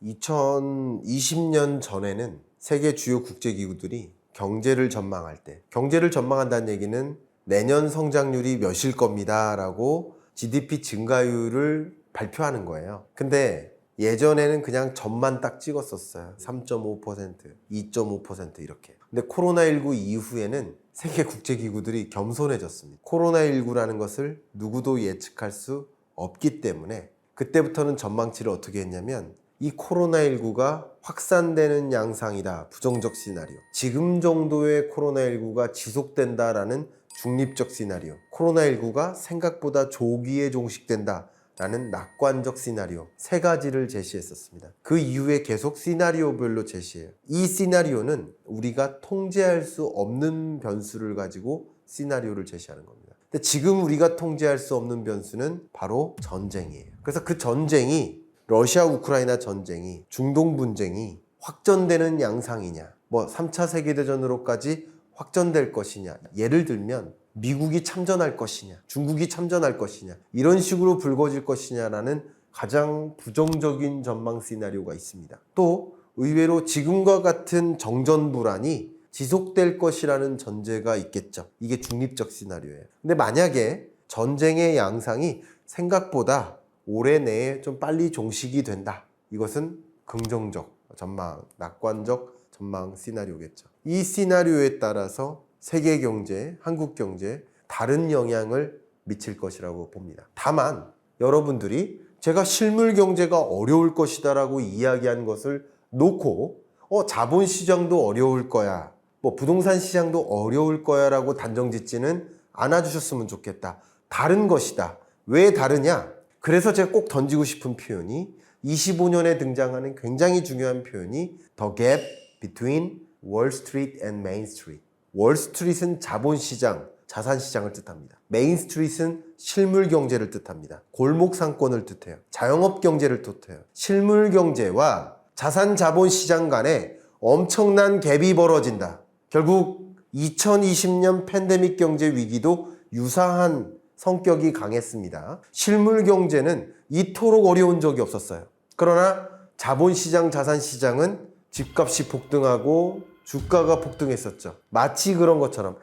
2020년 전에는 세계 주요 국제기구들이 경제를 전망한다는 얘기는 내년 성장률이 몇일 겁니다 라고 GDP 증가율을 발표하는 거예요. 근데 예전에는 그냥 점만 딱 찍었었어요. 3.5%, 2.5% 이렇게. 근데 코로나19 이후에는 세계 국제기구들이 겸손해졌습니다. 코로나19라는 것을 누구도 예측할 수 없기 때문에 그때부터는 전망치를 어떻게 했냐면 이 코로나19가 확산되는 양상이다. 부정적 시나리오. 지금 정도의 코로나19가 지속된다라는 중립적 시나리오. 코로나19가 생각보다 조기에 종식된다 라는 낙관적 시나리오 3가지를 제시했었습니다. 그 이후에 계속 시나리오별로 제시해요. 이 시나리오는 우리가 통제할 수 없는 변수를 가지고 시나리오를 제시하는 겁니다. 근데 지금 우리가 통제할 수 없는 변수는 바로 전쟁이에요. 그래서 그 전쟁이 러시아 우크라이나 전쟁이 중동 분쟁이 확전되는 양상이냐, 3차 세계대전으로까지 확전될 것이냐, 예를 들면 미국이 참전할 것이냐, 중국이 참전할 것이냐, 이런 식으로 불거질 것이냐라는 가장 부정적인 전망 시나리오가 있습니다. 또 의외로 지금과 같은 정전 불안이 지속될 것이라는 전제가 있겠죠. 이게 중립적 시나리오예요. 근데 만약에 전쟁의 양상이 생각보다 올해 내에 좀 빨리 종식이 된다. 이것은 긍정적 전망, 낙관적 전망 시나리오겠죠. 이 시나리오에 따라서 세계 경제, 한국 경제에 다른 영향을 미칠 것이라고 봅니다. 다만 여러분들이 제가 실물 경제가 어려울 것이다 라고 이야기한 것을 놓고 자본시장도 어려울 거야, 부동산 시장도 어려울 거야 라고 단정 짓지는 않아 주셨으면 좋겠다. 다른 것이다. 왜 다르냐? 그래서 제가 꼭 던지고 싶은 표현이 25년에 등장하는 굉장히 중요한 표현이 The Gap Between Wall Street and Main Street. 월스트리트는 자본시장, 자산시장을 뜻합니다. 메인스트리트는 실물경제를 뜻합니다. 골목상권을 뜻해요. 자영업경제를 뜻해요. 실물경제와 자산자본시장 간에 엄청난 갭이 벌어진다. 결국 2020년 팬데믹 경제 위기도 유사한 성격이 강했습니다. 실물경제는 이토록 어려운 적이 없었어요. 그러나 자본시장, 자산시장은 집값이 폭등하고 주가가 폭등했었죠. 마치 그런 것처럼.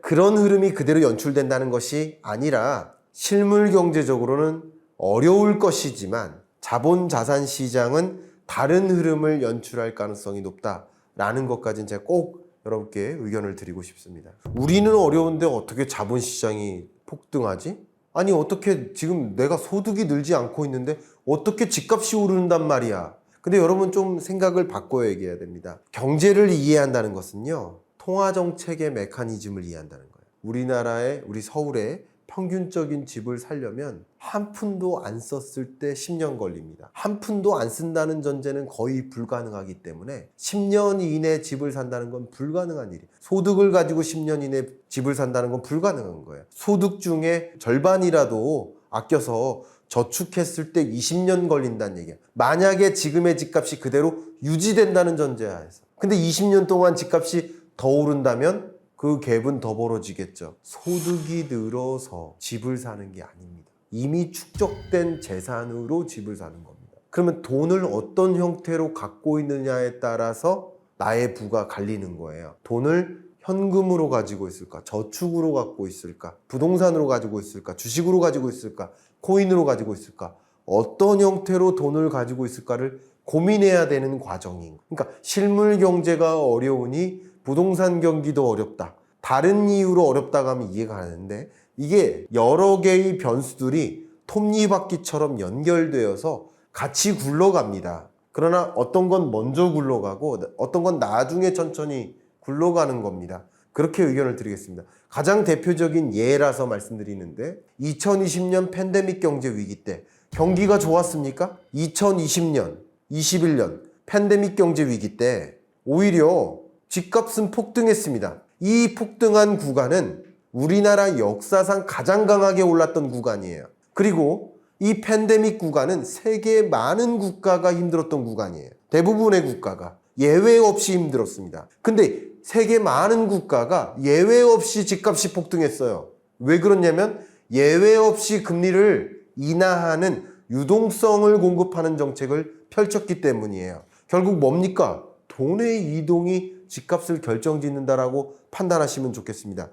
그런 흐름이 그대로 연출된다는 것이 아니라 실물 경제적으로는 어려울 것이지만 자본 자산 시장은 다른 흐름을 연출할 가능성이 높다라는 것까지는 제가 꼭 여러분께 의견을 드리고 싶습니다. 우리는 어려운데 어떻게 자본 시장이 폭등하지? 아니 어떻게 지금 내가 소득이 늘지 않고 있는데 어떻게 집값이 오른단 말이야. 근데 여러분 좀 생각을 바꿔 얘기해야 됩니다. 경제를 이해한다는 것은요, 통화정책의 메커니즘을 이해한다는 거예요. 우리 서울에 평균적인 집을 살려면 한 푼도 안 썼을 때 10년 걸립니다. 한 푼도 안 쓴다는 전제는 거의 불가능하기 때문에 10년 이내 집을 산다는 건 불가능한 일이에요. 소득을 가지고 10년 이내 집을 산다는 건 불가능한 거예요. 소득 중에 절반이라도 아껴서 저축했을 때 20년 걸린다는 얘기야. 만약에 지금의 집값이 그대로 유지된다는 전제하에서. 근데 20년 동안 집값이 더 오른다면 그 갭은 더 벌어지겠죠. 소득이 늘어서 집을 사는 게 아닙니다. 이미 축적된 재산으로 집을 사는 겁니다. 그러면 돈을 어떤 형태로 갖고 있느냐에 따라서 나의 부가 갈리는 거예요. 돈을 현금으로 가지고 있을까? 저축으로 갖고 있을까? 부동산으로 가지고 있을까? 주식으로 가지고 있을까? 코인으로 가지고 있을까? 어떤 형태로 돈을 가지고 있을까를 고민해야 되는 과정인 거예요. 그러니까 실물 경제가 어려우니 부동산 경기도 어렵다. 다른 이유로 어렵다고 하면 이해가 가는데 이게 여러 개의 변수들이 톱니바퀴처럼 연결되어서 같이 굴러갑니다. 그러나 어떤 건 먼저 굴러가고 어떤 건 나중에 천천히 굴러가는 겁니다. 그렇게 의견을 드리겠습니다. 가장 대표적인 예라서 말씀드리는데 2020년 팬데믹 경제 위기 때 경기가 좋았습니까? 2020년, 21년 팬데믹 경제 위기 때 오히려 집값은 폭등했습니다. 이 폭등한 구간은 우리나라 역사상 가장 강하게 올랐던 구간이에요. 그리고 이 팬데믹 구간은 세계 많은 국가가 힘들었던 구간이에요. 대부분의 국가가 예외 없이 힘들었습니다. 근데 세계 많은 국가가 예외 없이 집값이 폭등했어요. 왜 그러냐면 예외 없이 금리를 인하하는 유동성을 공급하는 정책을 펼쳤기 때문이에요. 결국 뭡니까? 돈의 이동이 집값을 결정짓는다라고 판단하시면 좋겠습니다.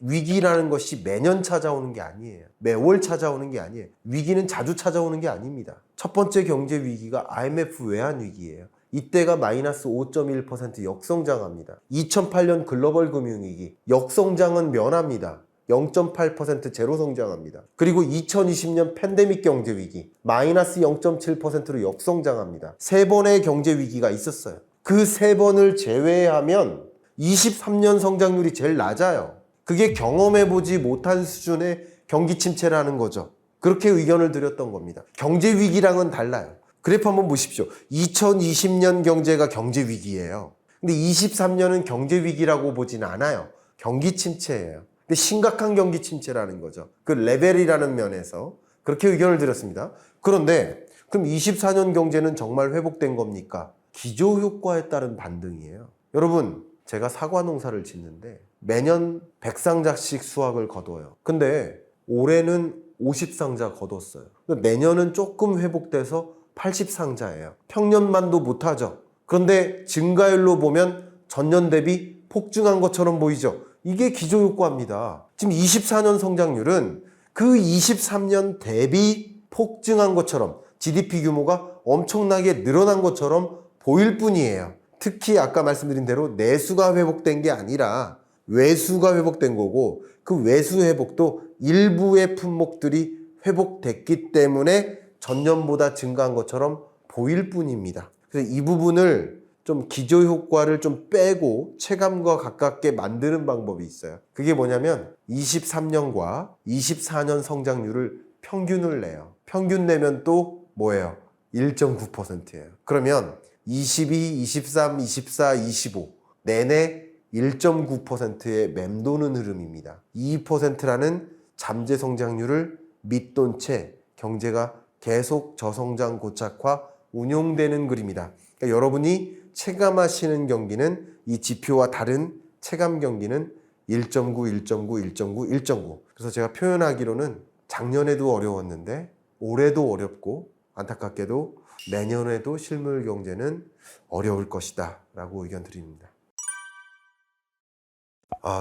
위기라는 것이 매년 찾아오는 게 아니에요. 매월 찾아오는 게 아니에요. 위기는 자주 찾아오는 게 아닙니다. 첫 번째 경제 위기가 IMF 외환 위기예요. 이때가 마이너스 5.1% 역성장합니다. 2008년 글로벌 금융위기 역성장은 면합니다. 0.8% 제로 성장합니다. 그리고 2020년 팬데믹 경제 위기 마이너스 0.7%로 역성장합니다. 세 번의 경제 위기가 있었어요. 그 세 번을 제외하면 23년 성장률이 제일 낮아요. 그게 경험해보지 못한 수준의 경기 침체라는 거죠. 그렇게 의견을 드렸던 겁니다. 경제 위기랑은 달라요. 그래프 한번 보십시오. 2020년 경제가 경제 위기예요. 근데 23년은 경제 위기라고 보진 않아요. 경기 침체예요. 근데 심각한 경기 침체라는 거죠. 그 레벨이라는 면에서 그렇게 의견을 드렸습니다. 그런데 그럼 24년 경제는 정말 회복된 겁니까? 기저효과에 따른 반등이에요. 여러분, 제가 사과 농사를 짓는데 매년 100상자씩 수확을 거둬요. 근데 올해는 50상자 거뒀어요. 내년은 조금 회복돼서 80상자예요. 평년만도 못하죠. 그런데 증가율로 보면 전년 대비 폭증한 것처럼 보이죠. 이게 기저효과입니다. 지금 24년 성장률은 그 23년 대비 폭증한 것처럼 GDP 규모가 엄청나게 늘어난 것처럼 보일 뿐이에요. 특히 아까 말씀드린 대로 내수가 회복된 게 아니라 외수가 회복된 거고, 그 외수 회복도 일부의 품목들이 회복됐기 때문에 전년보다 증가한 것처럼 보일 뿐입니다. 그래서 이 부분을 좀 기저효과를 좀 빼고 체감과 가깝게 만드는 방법이 있어요. 그게 뭐냐면 23년과 24년 성장률을 평균을 내요. 평균 내면 또 뭐예요? 1.9%예요. 그러면 22, 23, 24, 25 내내 1.9%의 맴도는 흐름입니다. 2%라는 잠재 성장률을 밑돈 채 경제가 계속 저성장 고착화 운용되는 그림이다. 그러니까 여러분이 체감하시는 경기는 이 지표와 다른 체감 경기는 1.9, 1.9, 1.9, 1.9. 그래서 제가 표현하기로는 작년에도 어려웠는데 올해도 어렵고 안타깝게도 내년에도 실물 경제는 어려울 것이다 라고 의견 드립니다.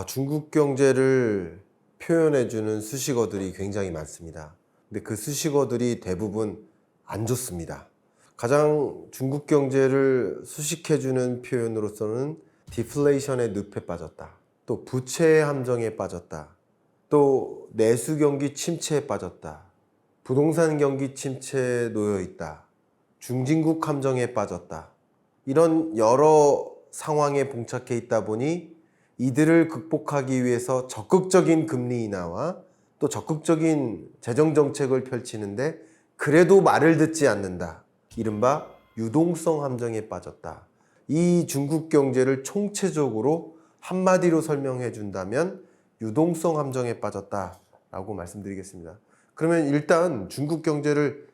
중국 경제를 표현해주는 수식어들이 굉장히 많습니다. 근데 그 수식어들이 대부분 안 좋습니다. 가장 중국 경제를 수식해주는 표현으로서는 디플레이션의 늪에 빠졌다, 또 부채 함정에 빠졌다, 또 내수 경기 침체에 빠졌다, 부동산 경기 침체에 놓여 있다, 중진국 함정에 빠졌다, 이런 여러 상황에 봉착해 있다 보니 이들을 극복하기 위해서 적극적인 금리 인하와 또 적극적인 재정 정책을 펼치는데 그래도 말을 듣지 않는다. 이른바 유동성 함정에 빠졌다. 이 중국 경제를 총체적으로 한마디로 설명해 준다면 유동성 함정에 빠졌다라고 말씀드리겠습니다. 그러면 일단 중국 경제를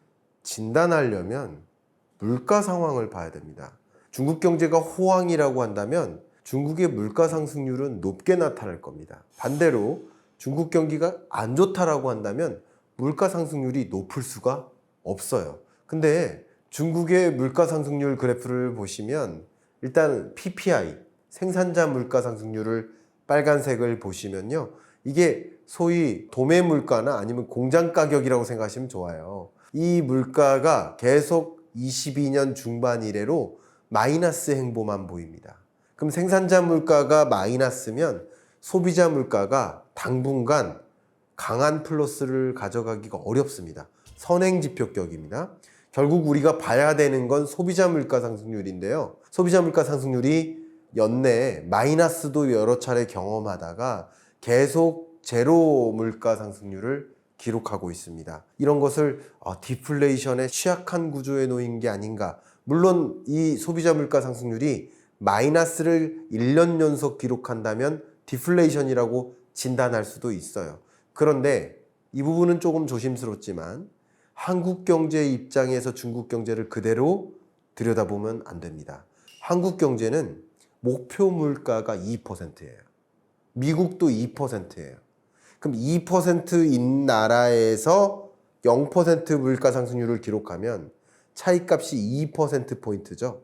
진단하려면 물가 상황을 봐야 됩니다. 중국 경제가 호황이라고 한다면 중국의 물가 상승률은 높게 나타날 겁니다. 반대로 중국 경기가 안 좋다라고 한다면 물가 상승률이 높을 수가 없어요. 근데 중국의 물가 상승률 그래프를 보시면 일단 PPI, 생산자 물가 상승률을 빨간색을 보시면요. 이게 소위 도매 물가나 아니면 공장 가격이라고 생각하시면 좋아요. 이 물가가 계속 22년 중반 이래로 마이너스 행보만 보입니다. 그럼 생산자 물가가 마이너스면 소비자 물가가 당분간 강한 플러스를 가져가기가 어렵습니다. 선행지표격입니다. 결국 우리가 봐야 되는 건 소비자 물가 상승률인데요. 소비자 물가 상승률이 연내에 마이너스도 여러 차례 경험하다가 계속 제로 물가 상승률을 기록하고 있습니다. 이런 것을 디플레이션의 취약한 구조에 놓인 게 아닌가. 물론 이 소비자 물가 상승률이 마이너스를 1년 연속 기록한다면 디플레이션이라고 진단할 수도 있어요. 그런데 이 부분은 조금 조심스럽지만 한국 경제 입장에서 중국 경제를 그대로 들여다보면 안 됩니다. 한국 경제는 목표 물가가 2%예요. 미국도 2%예요. 그럼 2%인 나라에서 0% 물가 상승률을 기록하면 차이값이 2%포인트죠.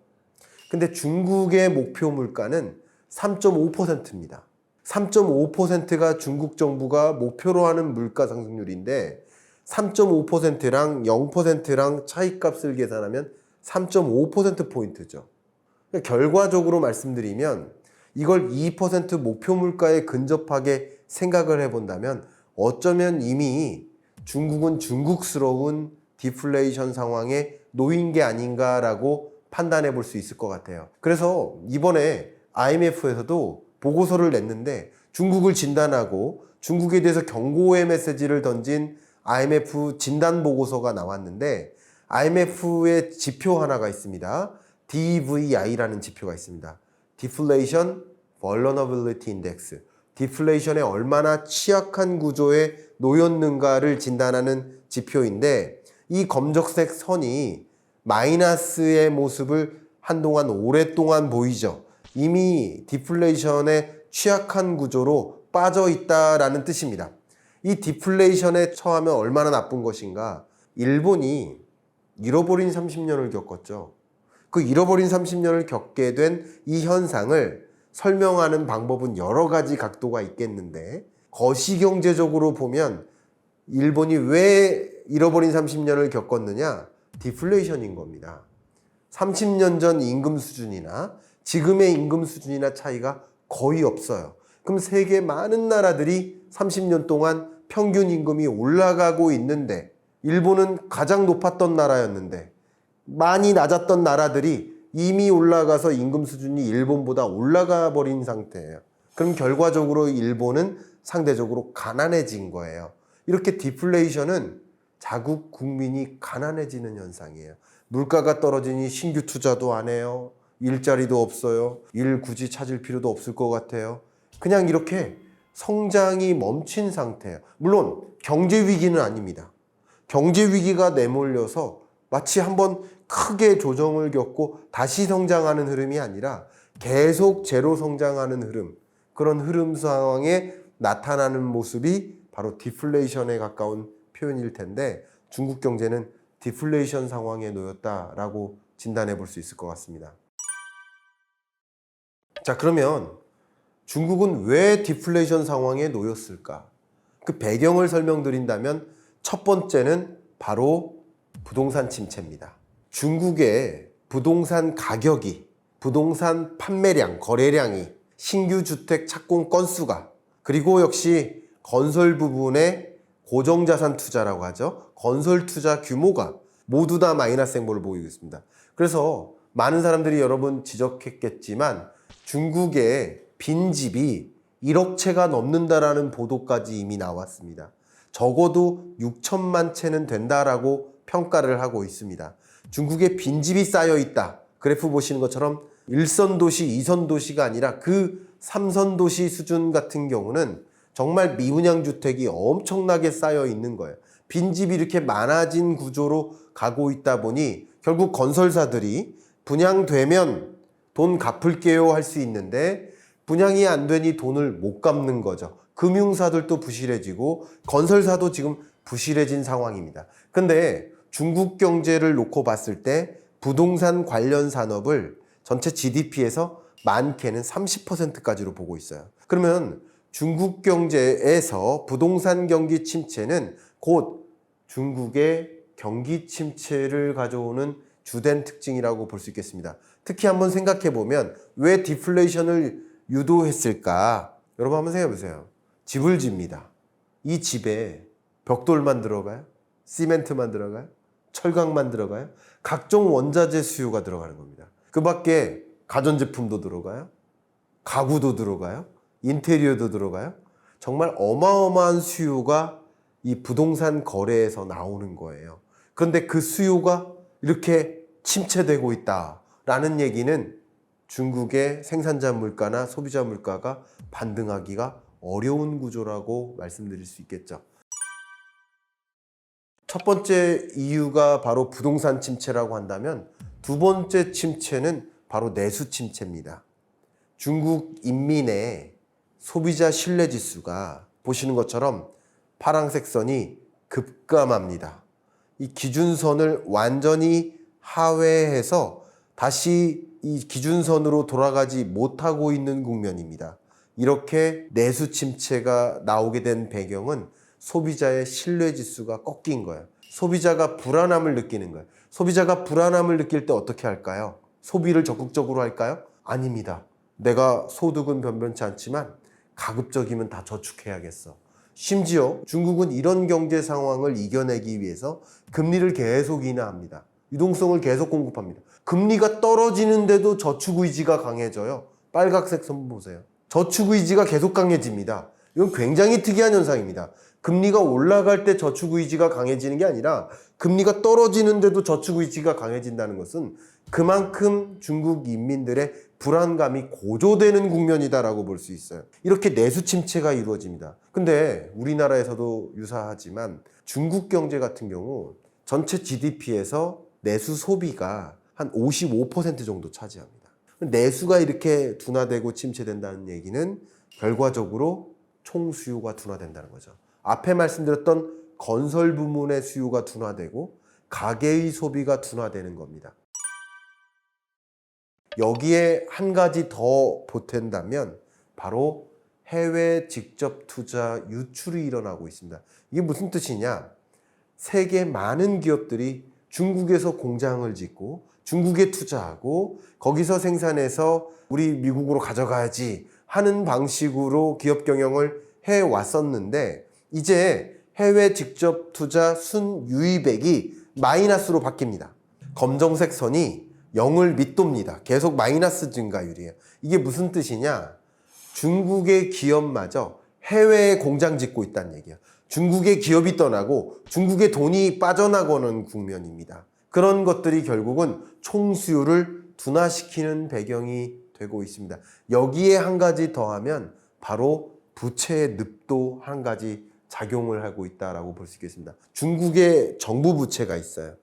근데 중국의 목표 물가는 3.5%입니다. 3.5%가 중국 정부가 목표로 하는 물가 상승률인데 3.5%랑 0%랑 차이값을 계산하면 3.5%포인트죠. 그러니까 결과적으로 말씀드리면 이걸 2% 목표 물가에 근접하게 생각을 해본다면 어쩌면 이미 중국은 중국스러운 디플레이션 상황에 놓인 게 아닌가라고 판단해 볼 수 있을 것 같아요. 그래서 이번에 IMF에서도 보고서를 냈는데 중국을 진단하고 중국에 대해서 경고의 메시지를 던진 IMF 진단 보고서가 나왔는데 IMF의 지표 하나가 있습니다. DVI라는 지표가 있습니다. Deflation Vulnerability Index. 디플레이션에 얼마나 취약한 구조에 놓였는가를 진단하는 지표인데 이 검정색 선이 마이너스의 모습을 한동안 오랫동안 보이죠. 이미 디플레이션에 취약한 구조로 빠져 있다라는 뜻입니다. 이 디플레이션에 처하면 얼마나 나쁜 것인가? 일본이 잃어버린 30년을 겪었죠. 그 잃어버린 30년을 겪게 된 이 현상을 설명하는 방법은 여러 가지 각도가 있겠는데 거시경제적으로 보면 일본이 왜 잃어버린 30년을 겪었느냐? 디플레이션인 겁니다. 30년 전 임금 수준이나 지금의 임금 수준이나 차이가 거의 없어요. 그럼 세계 많은 나라들이 30년 동안 평균 임금이 올라가고 있는데 일본은 가장 높았던 나라였는데 많이 낮았던 나라들이 이미 올라가서 임금 수준이 일본보다 올라가 버린 상태예요. 그럼 결과적으로 일본은 상대적으로 가난해진 거예요. 이렇게 디플레이션은 자국 국민이 가난해지는 현상이에요. 물가가 떨어지니 신규 투자도 안 해요. 일자리도 없어요. 일 굳이 찾을 필요도 없을 것 같아요. 그냥 이렇게 성장이 멈춘 상태예요. 물론 경제 위기는 아닙니다. 경제 위기가 내몰려서 마치 한번 크게 조정을 겪고 다시 성장하는 흐름이 아니라 계속 제로 성장하는 흐름, 그런 흐름 상황에 나타나는 모습이 바로 디플레이션에 가까운 표현일 텐데 중국 경제는 디플레이션 상황에 놓였다라고 진단해 볼 수 있을 것 같습니다. 자, 그러면 중국은 왜 디플레이션 상황에 놓였을까? 그 배경을 설명드린다면 첫 번째는 바로 부동산 침체입니다. 중국의 부동산 가격이, 부동산 판매량, 거래량이, 신규 주택 착공 건수가, 그리고 역시 건설 부분의 고정자산 투자라고 하죠. 건설 투자 규모가 모두 다 마이너스 행보를 보이고 있습니다. 그래서 많은 사람들이 여러분 지적했겠지만 중국의 빈집이 1억 채가 넘는다라는 보도까지 이미 나왔습니다. 적어도 6천만 채는 된다라고 평가를 하고 있습니다. 중국에 빈집이 쌓여 있다. 그래프 보시는 것처럼 1선 도시, 2선 도시가 아니라 그 3선 도시 수준 같은 경우는 정말 미분양 주택이 엄청나게 쌓여 있는 거예요. 빈집이 이렇게 많아진 구조로 가고 있다 보니 결국 건설사들이 분양되면 돈 갚을게요 할 수 있는데 분양이 안 되니 돈을 못 갚는 거죠. 금융사들도 부실해지고 건설사도 지금 부실해진 상황입니다. 근데 중국 경제를 놓고 봤을 때 부동산 관련 산업을 전체 GDP에서 많게는 30%까지로 보고 있어요. 그러면 중국 경제에서 부동산 경기 침체는 곧 중국의 경기 침체를 가져오는 주된 특징이라고 볼 수 있겠습니다. 특히 한번 생각해 보면 왜 디플레이션을 유도했을까? 여러분 한번 생각해 보세요. 집을 집니다. 이 집에 벽돌만 들어가요? 시멘트만 들어가요? 철강만 들어가요? 각종 원자재 수요가 들어가는 겁니다. 그 밖에 가전제품도 들어가요? 가구도 들어가요? 인테리어도 들어가요? 정말 어마어마한 수요가 이 부동산 거래에서 나오는 거예요. 그런데 그 수요가 이렇게 침체되고 있다라는 얘기는 중국의 생산자 물가나 소비자 물가가 반등하기가 어려운 구조라고 말씀드릴 수 있겠죠. 첫 번째 이유가 바로 부동산 침체라고 한다면 두 번째 침체는 바로 내수 침체입니다. 중국 인민의 소비자 신뢰 지수가 보시는 것처럼 파란색 선이 급감합니다. 이 기준선을 완전히 하회해서 다시 이 기준선으로 돌아가지 못하고 있는 국면입니다. 이렇게 내수 침체가 나오게 된 배경은 소비자의 신뢰 지수가 꺾인 거예요. 소비자가 불안함을 느끼는 거예요. 소비자가 불안함을 느낄 때 어떻게 할까요? 소비를 적극적으로 할까요? 아닙니다. 내가 소득은 변변치 않지만 가급적이면 다 저축해야겠어. 심지어 중국은 이런 경제 상황을 이겨내기 위해서 금리를 계속 인하합니다. 유동성을 계속 공급합니다. 금리가 떨어지는데도 저축 의지가 강해져요. 빨간색 선 보세요. 저축 의지가 계속 강해집니다. 이건 굉장히 특이한 현상입니다. 금리가 올라갈 때 저축 의지가 강해지는 게 아니라 금리가 떨어지는데도 저축 의지가 강해진다는 것은 그만큼 중국 인민들의 불안감이 고조되는 국면이다라고 볼 수 있어요. 이렇게 내수 침체가 이루어집니다. 근데 우리나라에서도 유사하지만 중국 경제 같은 경우 전체 GDP에서 내수 소비가 한 55% 정도 차지합니다. 내수가 이렇게 둔화되고 침체된다는 얘기는 결과적으로 총수요가 둔화된다는 거죠. 앞에 말씀드렸던 건설 부문의 수요가 둔화되고 가계의 소비가 둔화되는 겁니다. 여기에 한 가지 더 보탠다면 바로 해외 직접 투자 유출이 일어나고 있습니다. 이게 무슨 뜻이냐? 세계 많은 기업들이 중국에서 공장을 짓고 중국에 투자하고 거기서 생산해서 우리 미국으로 가져가야지 하는 방식으로 기업 경영을 해왔었는데 이제 해외 직접 투자 순유입액이 마이너스로 바뀝니다. 검정색 선이 0을 밑돕니다. 계속 마이너스 증가율이에요. 이게 무슨 뜻이냐? 중국의 기업마저 해외에 공장 짓고 있다는 얘기예요. 중국의 기업이 떠나고 중국의 돈이 빠져나가는 국면입니다. 그런 것들이 결국은 총수요를 둔화시키는 배경이 되고 있습니다. 여기에 한 가지 더하면 바로 부채의 늪도 한 가지 작용을 하고 있다라고 볼 수 있겠습니다. 중국의 정부 부채가 있어요.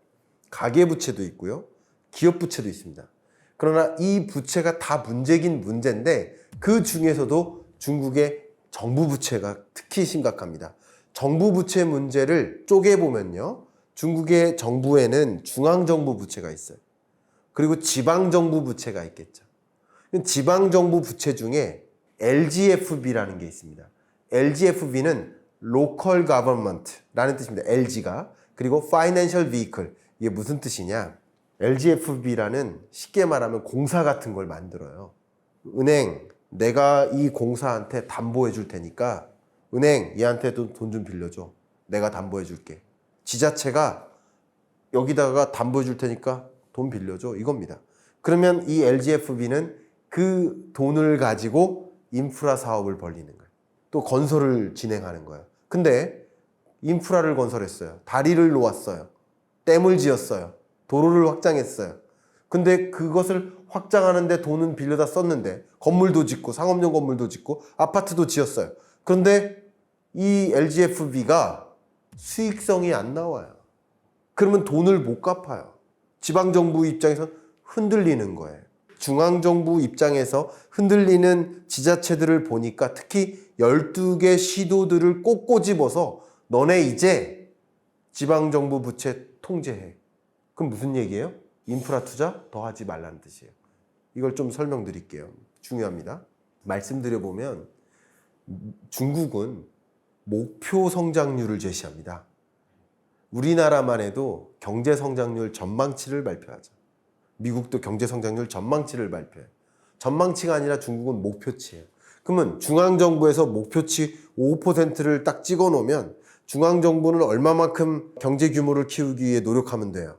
가계 부채도 있고요. 기업 부채도 있습니다. 그러나 이 부채가 다 문제긴 문제인데 그 중에서도 중국의 정부 부채가 특히 심각합니다. 정부 부채 문제를 쪼개보면요. 중국의 정부에는 중앙정부 부채가 있어요. 그리고 지방정부 부채가 있겠죠. 지방정부 부채 중에 LGFB라는 게 있습니다. LGFB는 Local Government라는 뜻입니다. LG가. 그리고 Financial Vehicle. 이게 무슨 뜻이냐? LGFB라는 쉽게 말하면 공사 같은 걸 만들어요. 은행, 내가 이 공사한테 담보해 줄 테니까 은행, 얘한테 돈 좀 빌려줘. 내가 담보해 줄게. 지자체가 여기다가 담보해 줄 테니까 돈 빌려줘. 이겁니다. 그러면 이 LGFB는 그 돈을 가지고 인프라 사업을 벌리는 거예요. 또 건설을 진행하는 거예요. 근데 인프라를 건설했어요. 다리를 놓았어요. 댐을 지었어요. 도로를 확장했어요. 근데 그것을 확장하는데 돈은 빌려다 썼는데 건물도 짓고 상업용 건물도 짓고 아파트도 지었어요. 그런데 이 LGFB가 수익성이 안 나와요. 그러면 돈을 못 갚아요. 지방정부 입장에선 흔들리는 거예요. 중앙정부 입장에서 흔들리는 지자체들을 보니까 특히 12개 시도들을 꼭 꼬집어서 너네 이제 지방정부 부채 통제해. 그럼 무슨 얘기예요? 인프라 투자 더 하지 말라는 뜻이에요. 이걸 좀 설명드릴게요. 중요합니다. 말씀드려보면 중국은 목표 성장률을 제시합니다. 우리나라만 해도 경제 성장률 전망치를 발표하죠. 미국도 경제 성장률 전망치를 발표해요. 전망치가 아니라 중국은 목표치예요. 그러면 중앙정부에서 목표치 5%를 딱 찍어 놓으면 중앙정부는 얼마만큼 경제 규모를 키우기 위해 노력하면 돼요.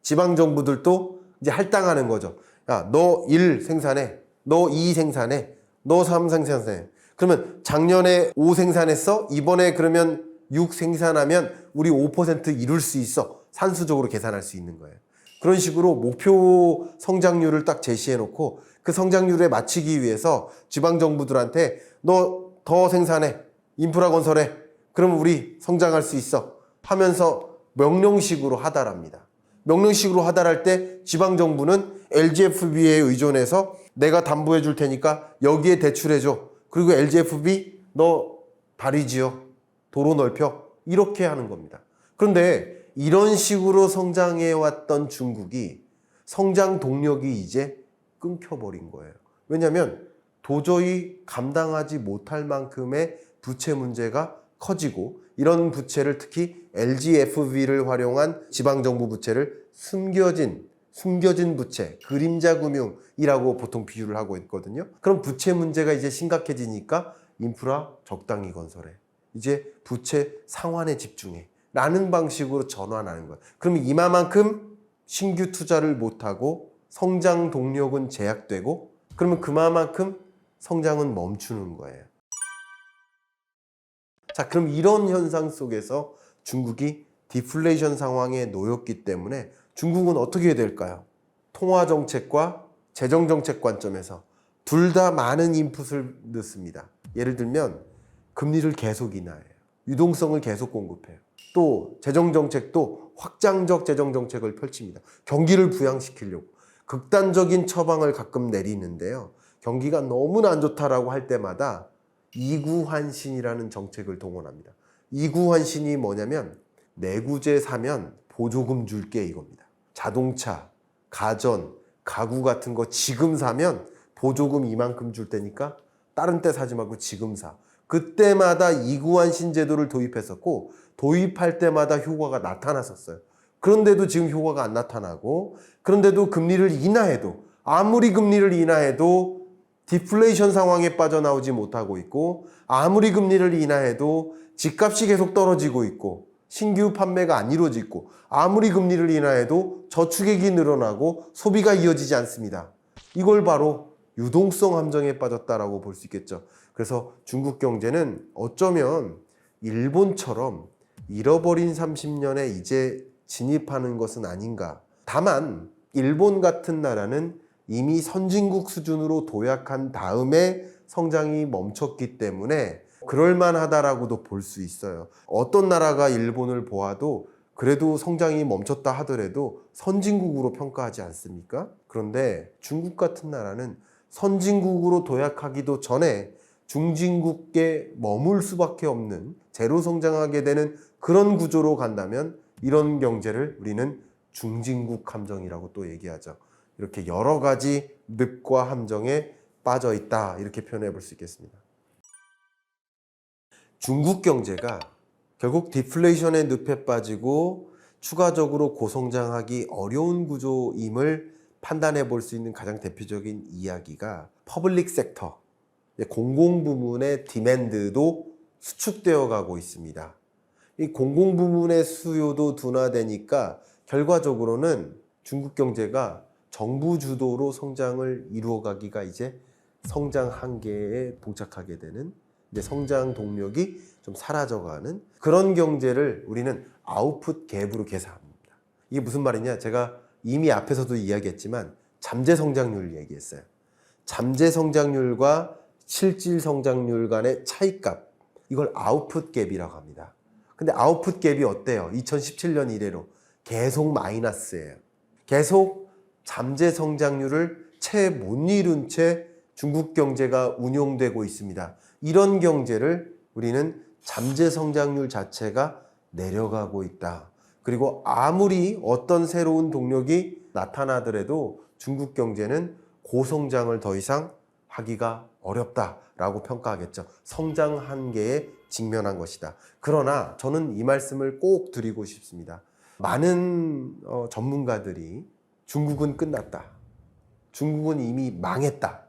지방정부들도 이제 할당하는 거죠. 야, 너 1 생산해. 너 2 생산해. 너 3 생산해. 그러면 작년에 5 생산했어? 이번에 그러면 6 생산하면 우리 5% 이룰 수 있어. 산수적으로 계산할 수 있는 거예요. 그런 식으로 목표 성장률을 딱 제시해 놓고 그 성장률에 맞추기 위해서 지방정부들한테 너 더 생산해. 인프라 건설해. 그럼 우리 성장할 수 있어. 하면서 명령식으로 하달합니다. 명령식으로 하달할 때 지방정부는 LGFB에 의존해서 내가 담보해 줄 테니까 여기에 대출해 줘. 그리고 LGFB 너 다리 지어. 도로 넓혀. 이렇게 하는 겁니다. 그런데 이런 식으로 성장해 왔던 중국이 성장 동력이 이제 끊겨버린 거예요. 왜냐하면 도저히 감당하지 못할 만큼의 부채 문제가 커지고 이런 부채를 특히 LGFB를 활용한 지방정부 부채를 숨겨진 부채, 그림자 금융이라고 보통 비유를 하고 있거든요. 그럼 부채 문제가 이제 심각해지니까 인프라 적당히 건설해. 이제 부채 상환에 집중해. 라는 방식으로 전환하는 거예요. 그러면 이마만큼 신규 투자를 못하고 성장 동력은 제약되고 그러면 그만큼 성장은 멈추는 거예요. 자, 그럼 이런 현상 속에서 중국이 디플레이션 상황에 놓였기 때문에 중국은 어떻게 해야 될까요? 통화 정책과 재정 정책 관점에서 둘 다 많은 인풋을 넣습니다. 예를 들면 금리를 계속 인하해요. 유동성을 계속 공급해요. 또 재정 정책도 확장적 재정 정책을 펼칩니다. 경기를 부양시키려고 극단적인 처방을 가끔 내리는데요. 경기가 너무나 안 좋다라고 할 때마다 이구환신이라는 정책을 동원합니다. 이구환신이 뭐냐면 내구재 사면 보조금 줄게 이겁니다. 자동차, 가전, 가구 같은 거 지금 사면 보조금 이만큼 줄 테니까 다른 때 사지 말고 지금 사. 그때마다 이구환신 제도를 도입했었고 도입할 때마다 효과가 나타났었어요. 그런데도 지금 효과가 안 나타나고 그런데도 금리를 인하해도 아무리 금리를 인하해도 디플레이션 상황에 빠져나오지 못하고 있고 아무리 금리를 인하해도 집값이 계속 떨어지고 있고 신규 판매가 안 이루어지고 아무리 금리를 인하해도 저축액이 늘어나고 소비가 이어지지 않습니다. 이걸 바로 유동성 함정에 빠졌다라고 볼 수 있겠죠. 그래서 중국 경제는 어쩌면 일본처럼 잃어버린 30년에 이제 진입하는 것은 아닌가. 다만 일본 같은 나라는 이미 선진국 수준으로 도약한 다음에 성장이 멈췄기 때문에 그럴만하다라고도 볼 수 있어요. 어떤 나라가 일본을 보아도 그래도 성장이 멈췄다 하더라도 선진국으로 평가하지 않습니까? 그런데 중국 같은 나라는 선진국으로 도약하기도 전에 중진국에 머물 수밖에 없는 제로 성장하게 되는 그런 구조로 간다면 이런 경제를 우리는 중진국 함정이라고 또 얘기하죠. 이렇게 여러 가지 늪과 함정에 빠져 있다 이렇게 표현해 볼 수 있겠습니다. 중국 경제가 결국 디플레이션의 늪에 빠지고 추가적으로 고성장하기 어려운 구조임을 판단해 볼 수 있는 가장 대표적인 이야기가 퍼블릭 섹터, 공공부문의 디맨드도 수축되어 가고 있습니다. 이 공공부문의 수요도 둔화되니까 결과적으로는 중국 경제가 정부 주도로 성장을 이루어가기가 이제 성장 한계에 봉착하게 되는 이제 성장 동력이 좀 사라져가는 그런 경제를 우리는 아웃풋 갭으로 계산합니다. 이게 무슨 말이냐? 제가 이미 앞에서도 이야기했지만 잠재 성장률 얘기했어요. 잠재 성장률과 실질 성장률 간의 차이값, 이걸 아웃풋 갭이라고 합니다. 근데 아웃풋 갭이 어때요? 2017년 이래로 계속 마이너스예요. 계속 잠재 성장률을 채 못 이룬 채 중국 경제가 운용되고 있습니다. 이런 경제를 우리는 잠재 성장률 자체가 내려가고 있다. 그리고 아무리 어떤 새로운 동력이 나타나더라도 중국 경제는 고성장을 더 이상 하기가 어렵다라고 평가하겠죠. 성장 한계에 직면한 것이다. 그러나 저는 이 말씀을 꼭 드리고 싶습니다. 많은 전문가들이 중국은 끝났다. 중국은 이미 망했다.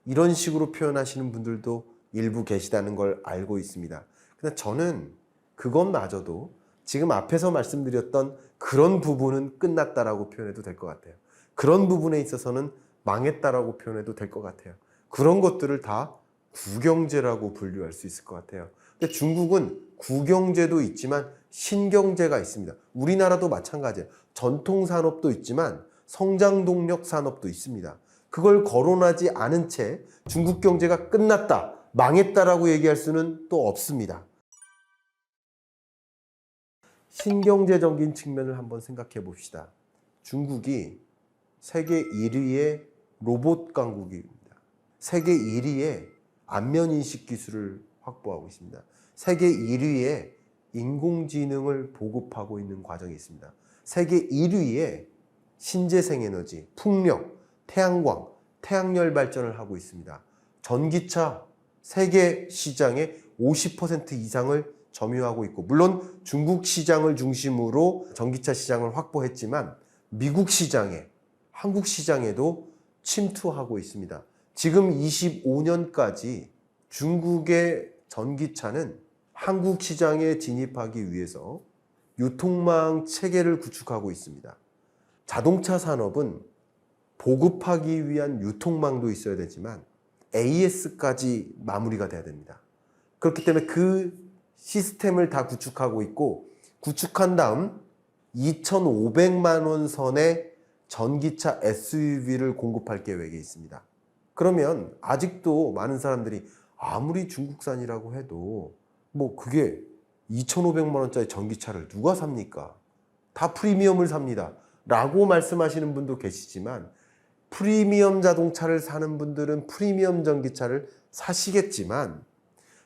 이런 식으로 표현하시는 분들도 일부 계시다는 걸 알고 있습니다. 근데 저는 그것마저도 지금 앞에서 말씀드렸던 그런 부분은 끝났다라고 표현해도 될 것 같아요. 그런 부분에 있어서는 망했다라고 표현해도 될 것 같아요. 그런 것들을 다 구경제라고 분류할 수 있을 것 같아요. 근데 중국은 구경제도 있지만 신경제가 있습니다. 우리나라도 마찬가지예요. 전통 산업도 있지만 성장 동력 산업도 있습니다. 그걸 거론하지 않은 채 중국 경제가 끝났다, 망했다라고 얘기할 수는 또 없습니다. 신경제적인 측면을 한번 생각해 봅시다. 중국이 세계 1위의 로봇 강국입니다. 세계 1위의 안면인식 기술을 확보하고 있습니다. 세계 1위의 인공지능을 보급하고 있는 과정이 있습니다. 세계 1위의 신재생 에너지, 풍력, 태양광, 태양열 발전을 하고 있습니다. 전기차 세계 시장의 50% 이상을 점유하고 있고, 물론 중국 시장을 중심으로 전기차 시장을 확보했지만 미국 시장에, 한국 시장에도 침투하고 있습니다. 지금 25년까지 중국의 전기차는 한국 시장에 진입하기 위해서 유통망 체계를 구축하고 있습니다. 자동차 산업은 보급하기 위한 유통망도 있어야 되지만 AS까지 마무리가 돼야 됩니다. 그렇기 때문에 그 시스템을 다 구축하고 있고, 구축한 다음 2,500만 원 선의 전기차 SUV를 공급할 계획에 있습니다. 그러면 아직도 많은 사람들이 아무리 중국산이라고 해도 뭐 그게 2,500만 원짜리 전기차를 누가 삽니까? 다 프리미엄을 삽니다. 라고 말씀하시는 분도 계시지만, 프리미엄 자동차를 사는 분들은 프리미엄 전기차를 사시겠지만,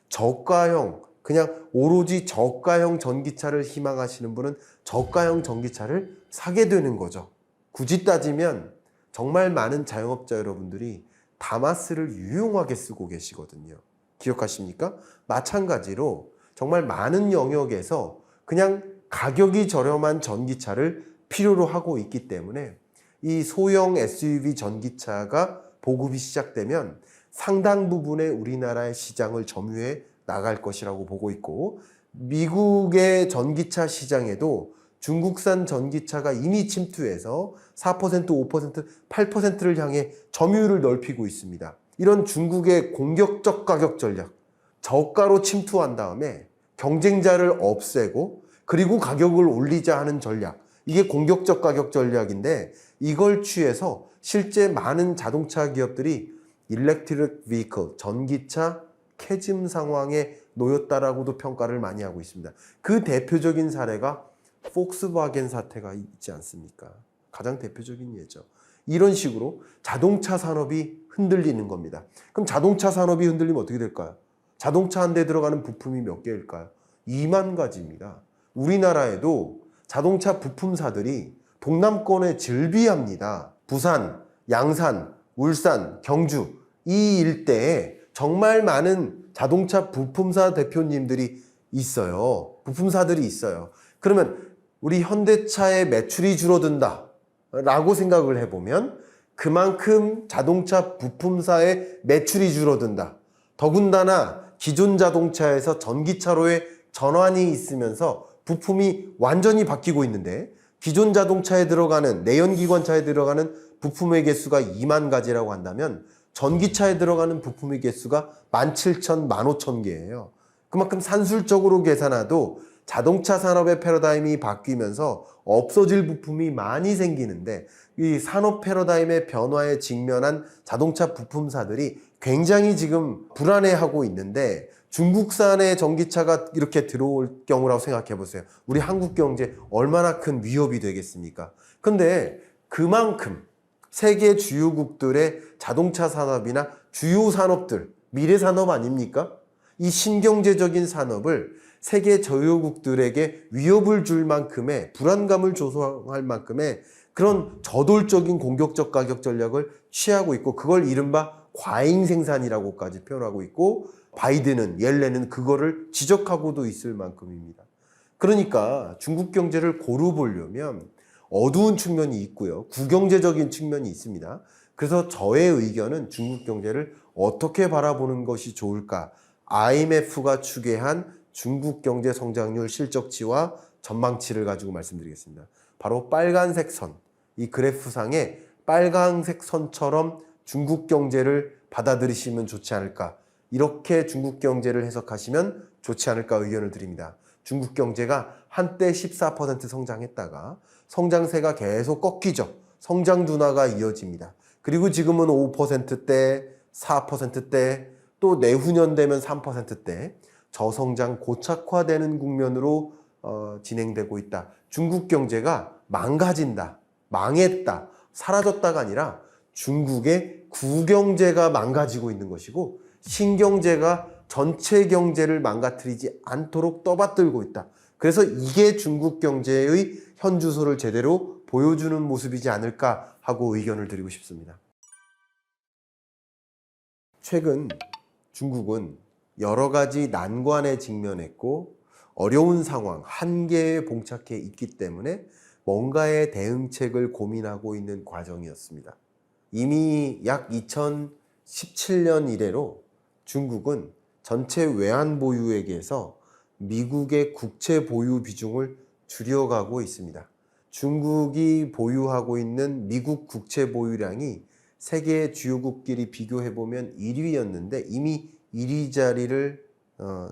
저가형, 그냥 오로지 저가형 전기차를 희망하시는 분은 저가형 전기차를 사게 되는 거죠. 굳이 따지면 정말 많은 자영업자 여러분들이 다마스를 유용하게 쓰고 계시거든요. 기억하십니까? 마찬가지로 정말 많은 영역에서 그냥 가격이 저렴한 전기차를 필요로 하고 있기 때문에 이 소형 SUV 전기차가 보급이 시작되면 상당 부분의 우리나라의 시장을 점유해 나갈 것이라고 보고 있고, 미국의 전기차 시장에도 중국산 전기차가 이미 침투해서 4%, 5%, 8%를 향해 점유율을 넓히고 있습니다. 이런 중국의 공격적 가격 전략, 저가로 침투한 다음에 경쟁자를 없애고 그리고 가격을 올리자 하는 전략, 이게 공격적 가격 전략인데, 이걸 취해서 실제 많은 자동차 기업들이 일렉트릭 비클, 전기차 캐즘 상황에 놓였다라고도 평가를 많이 하고 있습니다. 그 대표적인 사례가 폭스바겐 사태가 있지 않습니까? 가장 대표적인 예죠. 이런 식으로 자동차 산업이 흔들리는 겁니다. 그럼 자동차 산업이 흔들리면 어떻게 될까요? 자동차 한 대 들어가는 부품이 몇 개일까요? 2만 가지입니다. 우리나라에도 자동차 부품사들이 동남권에 즐비합니다. 부산, 양산, 울산, 경주 이 일대에 정말 많은 자동차 부품사 대표님들이 있어요. 부품사들이 있어요. 그러면 우리 현대차의 매출이 줄어든다 라고 생각을 해보면 그만큼 자동차 부품사의 매출이 줄어든다. 더군다나 기존 자동차에서 전기차로의 전환이 있으면서 부품이 완전히 바뀌고 있는데, 기존 자동차에 들어가는, 내연기관차에 들어가는 부품의 개수가 2만 가지라고 한다면 전기차에 들어가는 부품의 개수가 17,000, 15,000개예요. 그만큼 산술적으로 계산해도 자동차 산업의 패러다임이 바뀌면서 없어질 부품이 많이 생기는데, 이 산업 패러다임의 변화에 직면한 자동차 부품사들이 굉장히 지금 불안해하고 있는데, 중국산의 전기차가 이렇게 들어올 경우라고 생각해 보세요. 우리 한국 경제 얼마나 큰 위협이 되겠습니까? 근데 그만큼 세계 주요국들의 자동차 산업이나 주요 산업들, 미래 산업 아닙니까? 이 신경제적인 산업을 세계 주요국들에게 위협을 줄 만큼의, 불안감을 조성할 만큼의 그런 저돌적인 공격적 가격 전략을 취하고 있고, 그걸 이른바 과잉 생산이라고까지 표현하고 있고, 바이든은, 옐렌은 그거를 지적하고도 있을 만큼입니다. 그러니까 중국 경제를 고루 보려면 어두운 측면이 있고요, 구경제적인 측면이 있습니다. 그래서 저의 의견은 중국 경제를 어떻게 바라보는 것이 좋을까? IMF가 추계한 중국 경제 성장률 실적치와 전망치를 가지고 말씀드리겠습니다. 바로 빨간색 선, 이 그래프상에 빨간색 선처럼 중국 경제를 받아들이시면 좋지 않을까, 이렇게 중국 경제를 해석하시면 좋지 않을까 의견을 드립니다. 중국 경제가 한때 14% 성장했다가 성장세가 계속 꺾이죠. 성장 둔화가 이어집니다. 그리고 지금은 5%대, 4%대, 또 내후년 되면 3%대 저성장 고착화되는 국면으로 진행되고 있다. 중국 경제가 망가진다, 망했다, 사라졌다가 아니라 중국의 구경제가 망가지고 있는 것이고, 신경제가 전체 경제를 망가뜨리지 않도록 떠받들고 있다. 그래서 이게 중국 경제의 현주소를 제대로 보여주는 모습이지 않을까 하고 의견을 드리고 싶습니다. 최근 중국은 여러 가지 난관에 직면했고 어려운 상황, 한계에 봉착해 있기 때문에 뭔가의 대응책을 고민하고 있는 과정이었습니다. 이미 약 2017년 이래로 중국은 전체 외환 보유액에서 미국의 국채 보유 비중을 줄여가고 있습니다. 중국이 보유하고 있는 미국 국채 보유량이 세계 주요국끼리 비교해보면 1위였는데 이미 1위 자리를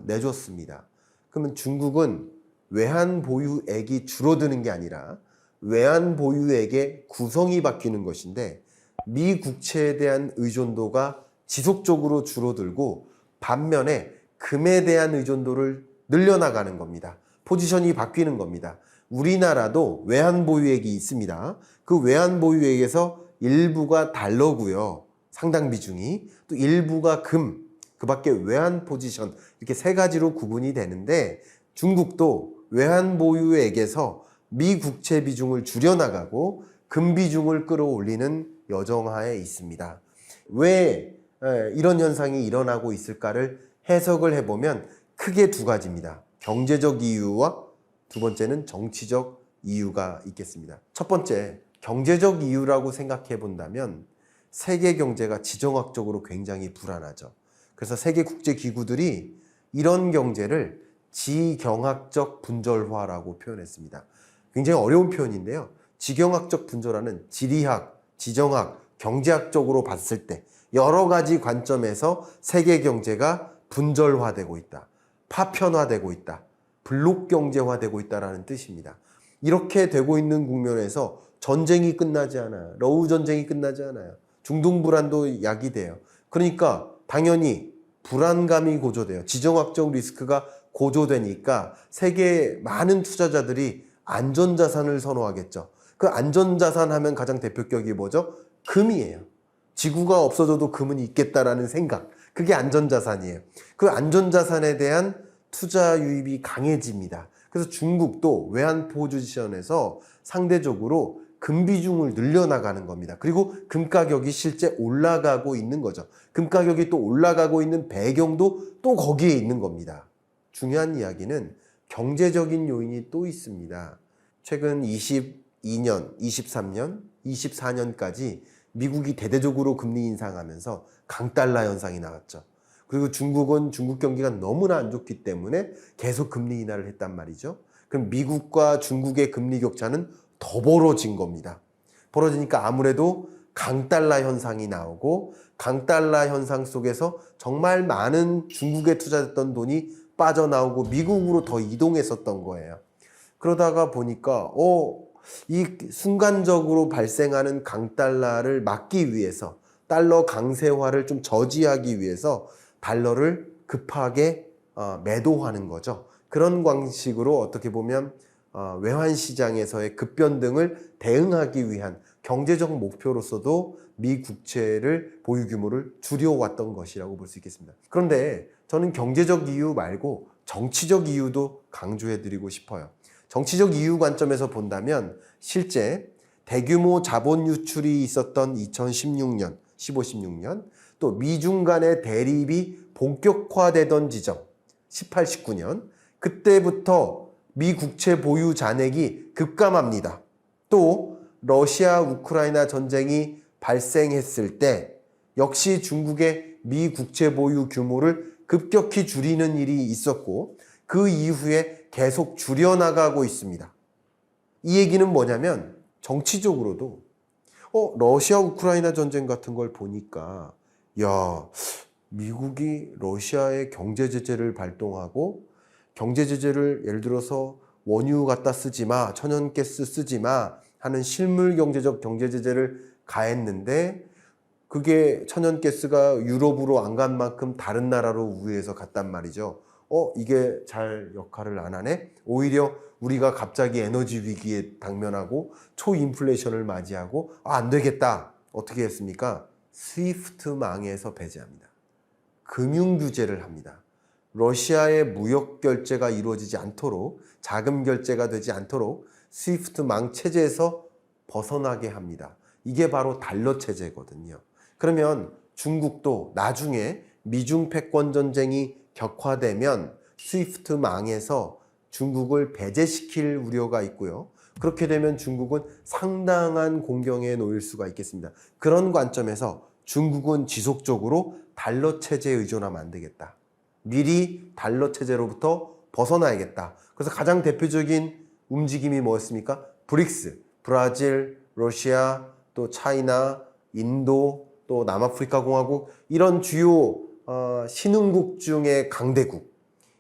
내줬습니다. 그러면 중국은 외환 보유액이 줄어드는 게 아니라 외환 보유액의 구성이 바뀌는 것인데 미 국채에 대한 의존도가 지속적으로 줄어들고 반면에 금에 대한 의존도를 늘려나가는 겁니다. 포지션이 바뀌는 겁니다. 우리나라도 외환 보유액이 있습니다. 그 외환 보유액에서 일부가 달러고요. 상당 비중이. 또 일부가 금, 그 밖에 외환 포지션 이렇게 세 가지로 구분이 되는데 중국도 외환 보유액에서 미 국채 비중을 줄여나가고 금 비중을 끌어올리는 여정하에 있습니다. 왜 이런 현상이 일어나고 있을까를 해석을 해보면 크게 두 가지입니다. 경제적 이유와 두 번째는 정치적 이유가 있겠습니다. 첫 번째, 경제적 이유라고 생각해 본다면 세계 경제가 지정학적으로 굉장히 불안하죠. 그래서 세계 국제 기구들이 이런 경제를 지경학적 분절화라고 표현했습니다. 굉장히 어려운 표현인데요. 지경학적 분절화는 지리학, 지정학, 경제학적으로 봤을 때 여러 가지 관점에서 세계 경제가 분절화되고 있다. 파편화되고 있다. 블록 경제화되고 있다는 뜻입니다. 이렇게 되고 있는 국면에서 전쟁이 끝나지 않아요. 러우 전쟁이 끝나지 않아요. 중동 불안도 야기돼요. 그러니까 당연히 불안감이 고조돼요. 지정학적 리스크가 고조되니까 세계 많은 투자자들이 안전자산을 선호하겠죠. 그 안전자산 하면 가장 대표격이 뭐죠? 금이에요. 지구가 없어져도 금은 있겠다라는 생각. 그게 안전자산이에요. 그 안전자산에 대한 투자 유입이 강해집니다. 그래서 중국도 외환 포지션에서 상대적으로 금 비중을 늘려나가는 겁니다. 그리고 금 가격이 실제 올라가고 있는 거죠. 금 가격이 또 올라가고 있는 배경도 또 거기에 있는 겁니다. 중요한 이야기는 경제적인 요인이 또 있습니다. 최근 22년, 23년, 24년까지 미국이 대대적으로 금리 인상하면서 강달러 현상이 나왔죠. 그리고 중국은 중국 경기가 너무나 안 좋기 때문에 계속 금리 인하를 했단 말이죠. 그럼 미국과 중국의 금리 격차는 더 벌어진 겁니다. 벌어지니까 아무래도 강달러 현상이 나오고 강달러 현상 속에서 정말 많은 중국에 투자했던 돈이 빠져나오고 미국으로 더 이동했었던 거예요. 그러다가 보니까 이 순간적으로 발생하는 강달러를 막기 위해서 달러 강세화를 좀 저지하기 위해서 달러를 급하게 매도하는 거죠. 그런 방식으로 어떻게 보면 외환시장에서의 급변등을 대응하기 위한 경제적 목표로서도 미 국채를 보유 규모를 줄여왔던 것이라고 볼 수 있겠습니다. 그런데 저는 경제적 이유 말고 정치적 이유도 강조해드리고 싶어요. 정치적 이유 관점에서 본다면 실제 대규모 자본 유출이 있었던 2016년, 15, 16년 또 미중 간의 대립이 본격화되던 지점 18, 19년 그때부터 미 국채 보유 잔액이 급감합니다. 또 러시아 우크라이나 전쟁이 발생했을 때 역시 중국의 미 국채 보유 규모를 급격히 줄이는 일이 있었고 그 이후에 계속 줄여나가고 있습니다. 이 얘기는 뭐냐면 정치적으로도 러시아 우크라이나 전쟁 같은 걸 보니까 미국이 러시아에 경제 제재를 발동하고 경제 제재를 예를 들어서 원유 갖다 쓰지 마, 천연가스 쓰지 마 하는 실물 경제적 경제 제재를 가했는데 그게 천연가스가 유럽으로 안 간 만큼 다른 나라로 우회해서 갔단 말이죠. 이게 잘 역할을 안 하네? 오히려 우리가 갑자기 에너지 위기에 당면하고 초인플레이션을 맞이하고 안 되겠다. 어떻게 했습니까? 스위프트망에서 배제합니다. 금융 규제를 합니다. 러시아의 무역 결제가 이루어지지 않도록 자금 결제가 되지 않도록 스위프트망 체제에서 벗어나게 합니다. 이게 바로 달러 체제거든요. 그러면 중국도 나중에 미중 패권 전쟁이 격화되면 스위프트망에서 중국을 배제시킬 우려가 있고요. 그렇게 되면 중국은 상당한 공경에 놓일 수가 있겠습니다. 그런 관점에서 중국은 지속적으로 달러 체제에 의존하면 안 되겠다. 미리 달러 체제로부터 벗어나야겠다. 그래서 가장 대표적인 움직임이 뭐였습니까? 브릭스, 브라질, 러시아, 또 차이나, 인도, 또 남아프리카 공화국 이런 주요 신흥국 중의 강대국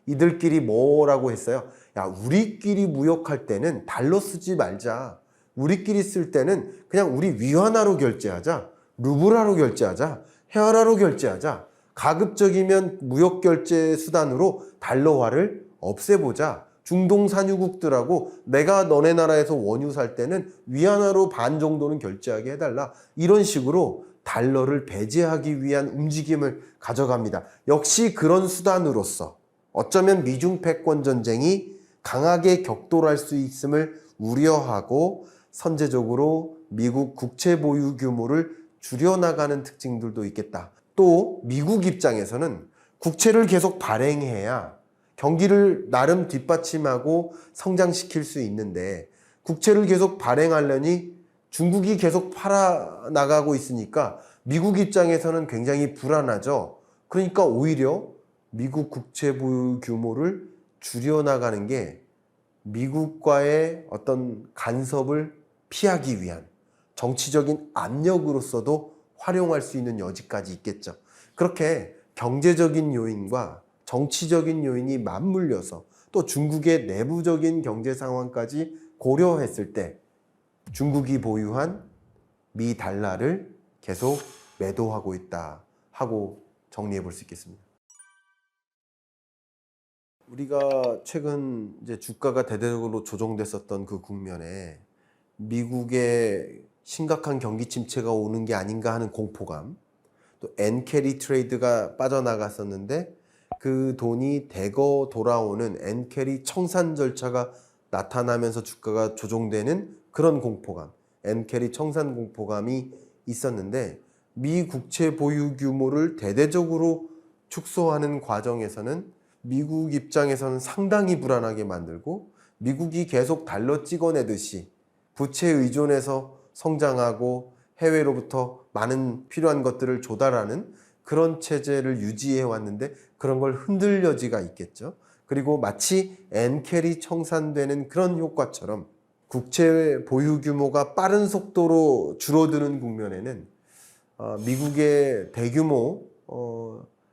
이들끼리 뭐라고 했어요? 야, 우리끼리 무역할 때는 달러 쓰지 말자. 우리끼리 쓸 때는 그냥 우리 위안화로 결제하자. 루블화로 결제하자. 헤아라로 결제하자. 가급적이면 무역 결제 수단으로 달러화를 없애보자. 중동 산유국들하고 내가 너네 나라에서 원유 살 때는 위안화로 반 정도는 결제하게 해달라. 이런 식으로 달러를 배제하기 위한 움직임을 가져갑니다. 역시 그런 수단으로서 어쩌면 미중 패권 전쟁이 강하게 격돌할 수 있음을 우려하고 선제적으로 미국 국채 보유 규모를 줄여나가는 특징들도 있겠다. 또 미국 입장에서는 국채를 계속 발행해야 경기를 나름 뒷받침하고 성장시킬 수 있는데 국채를 계속 발행하려니 중국이 계속 팔아나가고 있으니까 미국 입장에서는 굉장히 불안하죠. 그러니까 오히려 미국 국채 보유 규모를 줄여나가는 게 미국과의 어떤 간섭을 피하기 위한 정치적인 압력으로서도 활용할 수 있는 여지까지 있겠죠. 그렇게 경제적인 요인과 정치적인 요인이 맞물려서 또 중국의 내부적인 경제 상황까지 고려했을 때 중국이 보유한 미 달러를 계속 매도하고 있다 하고 정리해 볼 수 있겠습니다. 우리가 최근 이제 주가가 대대적으로 조정됐었던 그 국면에 미국의 심각한 경기 침체가 오는 게 아닌가 하는 공포감, 또 엔캐리 트레이드가 빠져나갔었는데 그 돈이 대거 돌아오는 엔캐리 청산 절차가 나타나면서 주가가 조정되는 그런 공포감, 엔캐리 청산 공포감이 있었는데 미 국채 보유 규모를 대대적으로 축소하는 과정에서는 미국 입장에서는 상당히 불안하게 만들고 미국이 계속 달러 찍어내듯이 부채 의존해서 성장하고 해외로부터 많은 필요한 것들을 조달하는 그런 체제를 유지해 왔는데 그런 걸 흔들 여지가 있겠죠. 그리고 마치 엔캐리 청산되는 그런 효과처럼 국채 보유 규모가 빠른 속도로 줄어드는 국면에는 미국의 대규모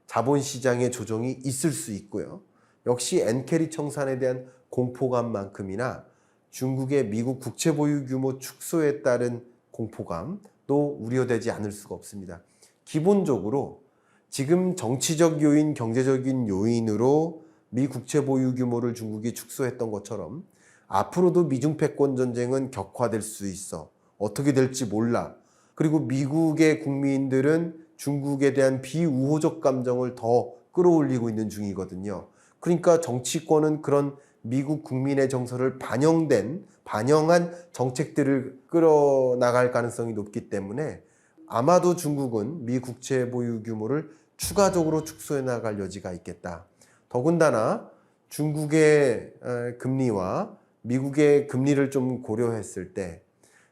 자본시장의 조정이 있을 수 있고요. 역시 엔캐리 청산에 대한 공포감만큼이나 중국의 미국 국채 보유 규모 축소에 따른 공포감도 우려되지 않을 수가 없습니다. 기본적으로 지금 정치적 요인, 경제적인 요인으로 미 국채 보유 규모를 중국이 축소했던 것처럼 앞으로도 미중 패권 전쟁은 격화될 수 있어. 어떻게 될지 몰라. 그리고 미국의 국민들은 중국에 대한 비우호적 감정을 더 끌어올리고 있는 중이거든요. 그러니까 정치권은 그런 미국 국민의 정서를 반영한 정책들을 끌어나갈 가능성이 높기 때문에 아마도 중국은 미 국채 보유 규모를 추가적으로 축소해 나갈 여지가 있겠다. 더군다나 중국의 금리와 미국의 금리를 좀 고려했을 때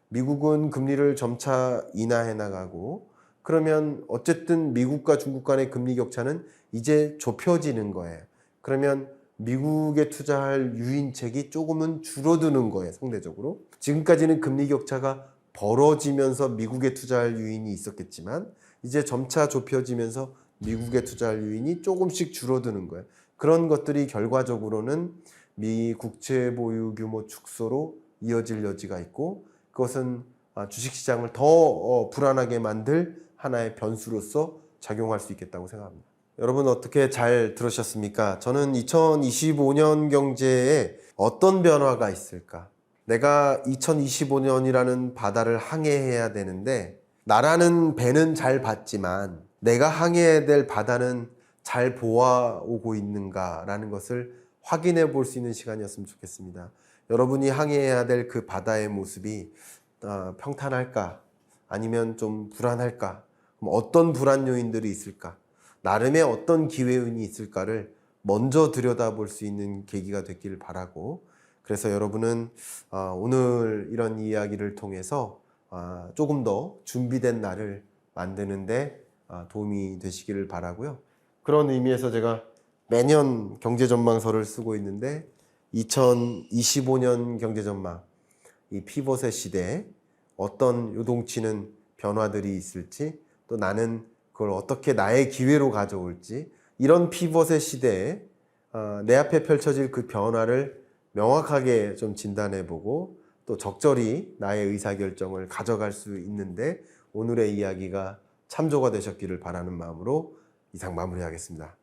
미국은 금리를 점차 인하해 나가고 그러면 어쨌든 미국과 중국 간의 금리 격차는 이제 좁혀지는 거예요. 그러면 미국에 투자할 유인책이 조금은 줄어드는 거예요, 상대적으로. 지금까지는 금리 격차가 벌어지면서 미국에 투자할 유인이 있었겠지만 이제 점차 좁혀지면서 미국에 투자할 유인이 조금씩 줄어드는 거예요. 그런 것들이 결과적으로는 미 국채 보유 규모 축소로 이어질 여지가 있고 그것은 주식시장을 더 불안하게 만들 하나의 변수로서 작용할 수 있겠다고 생각합니다. 여러분 어떻게 잘 들으셨습니까? 저는 2025년 경제에 어떤 변화가 있을까? 내가 2025년이라는 바다를 항해해야 되는데 나라는 배는 잘 봤지만 내가 항해해야 될 바다는 잘 보아오고 있는가라는 것을 확인해 볼 수 있는 시간이었으면 좋겠습니다. 여러분이 항해해야 될 그 바다의 모습이 평탄할까? 아니면 좀 불안할까? 어떤 불안 요인들이 있을까? 나름의 어떤 기회운이 있을까를 먼저 들여다볼 수 있는 계기가 됐기를 바라고 그래서 여러분은 오늘 이런 이야기를 통해서 조금 더 준비된 나를 만드는데 도움이 되시기를 바라고요. 그런 의미에서 제가 매년 경제전망서를 쓰고 있는데 2025년 경제전망, 이 피벗의 시대에 어떤 요동치는 변화들이 있을지 또 나는 그걸 어떻게 나의 기회로 가져올지 이런 피벗의 시대에 내 앞에 펼쳐질 그 변화를 명확하게 좀 진단해보고 또 적절히 나의 의사결정을 가져갈 수 있는데 오늘의 이야기가 참조가 되셨기를 바라는 마음으로 이상 마무리하겠습니다.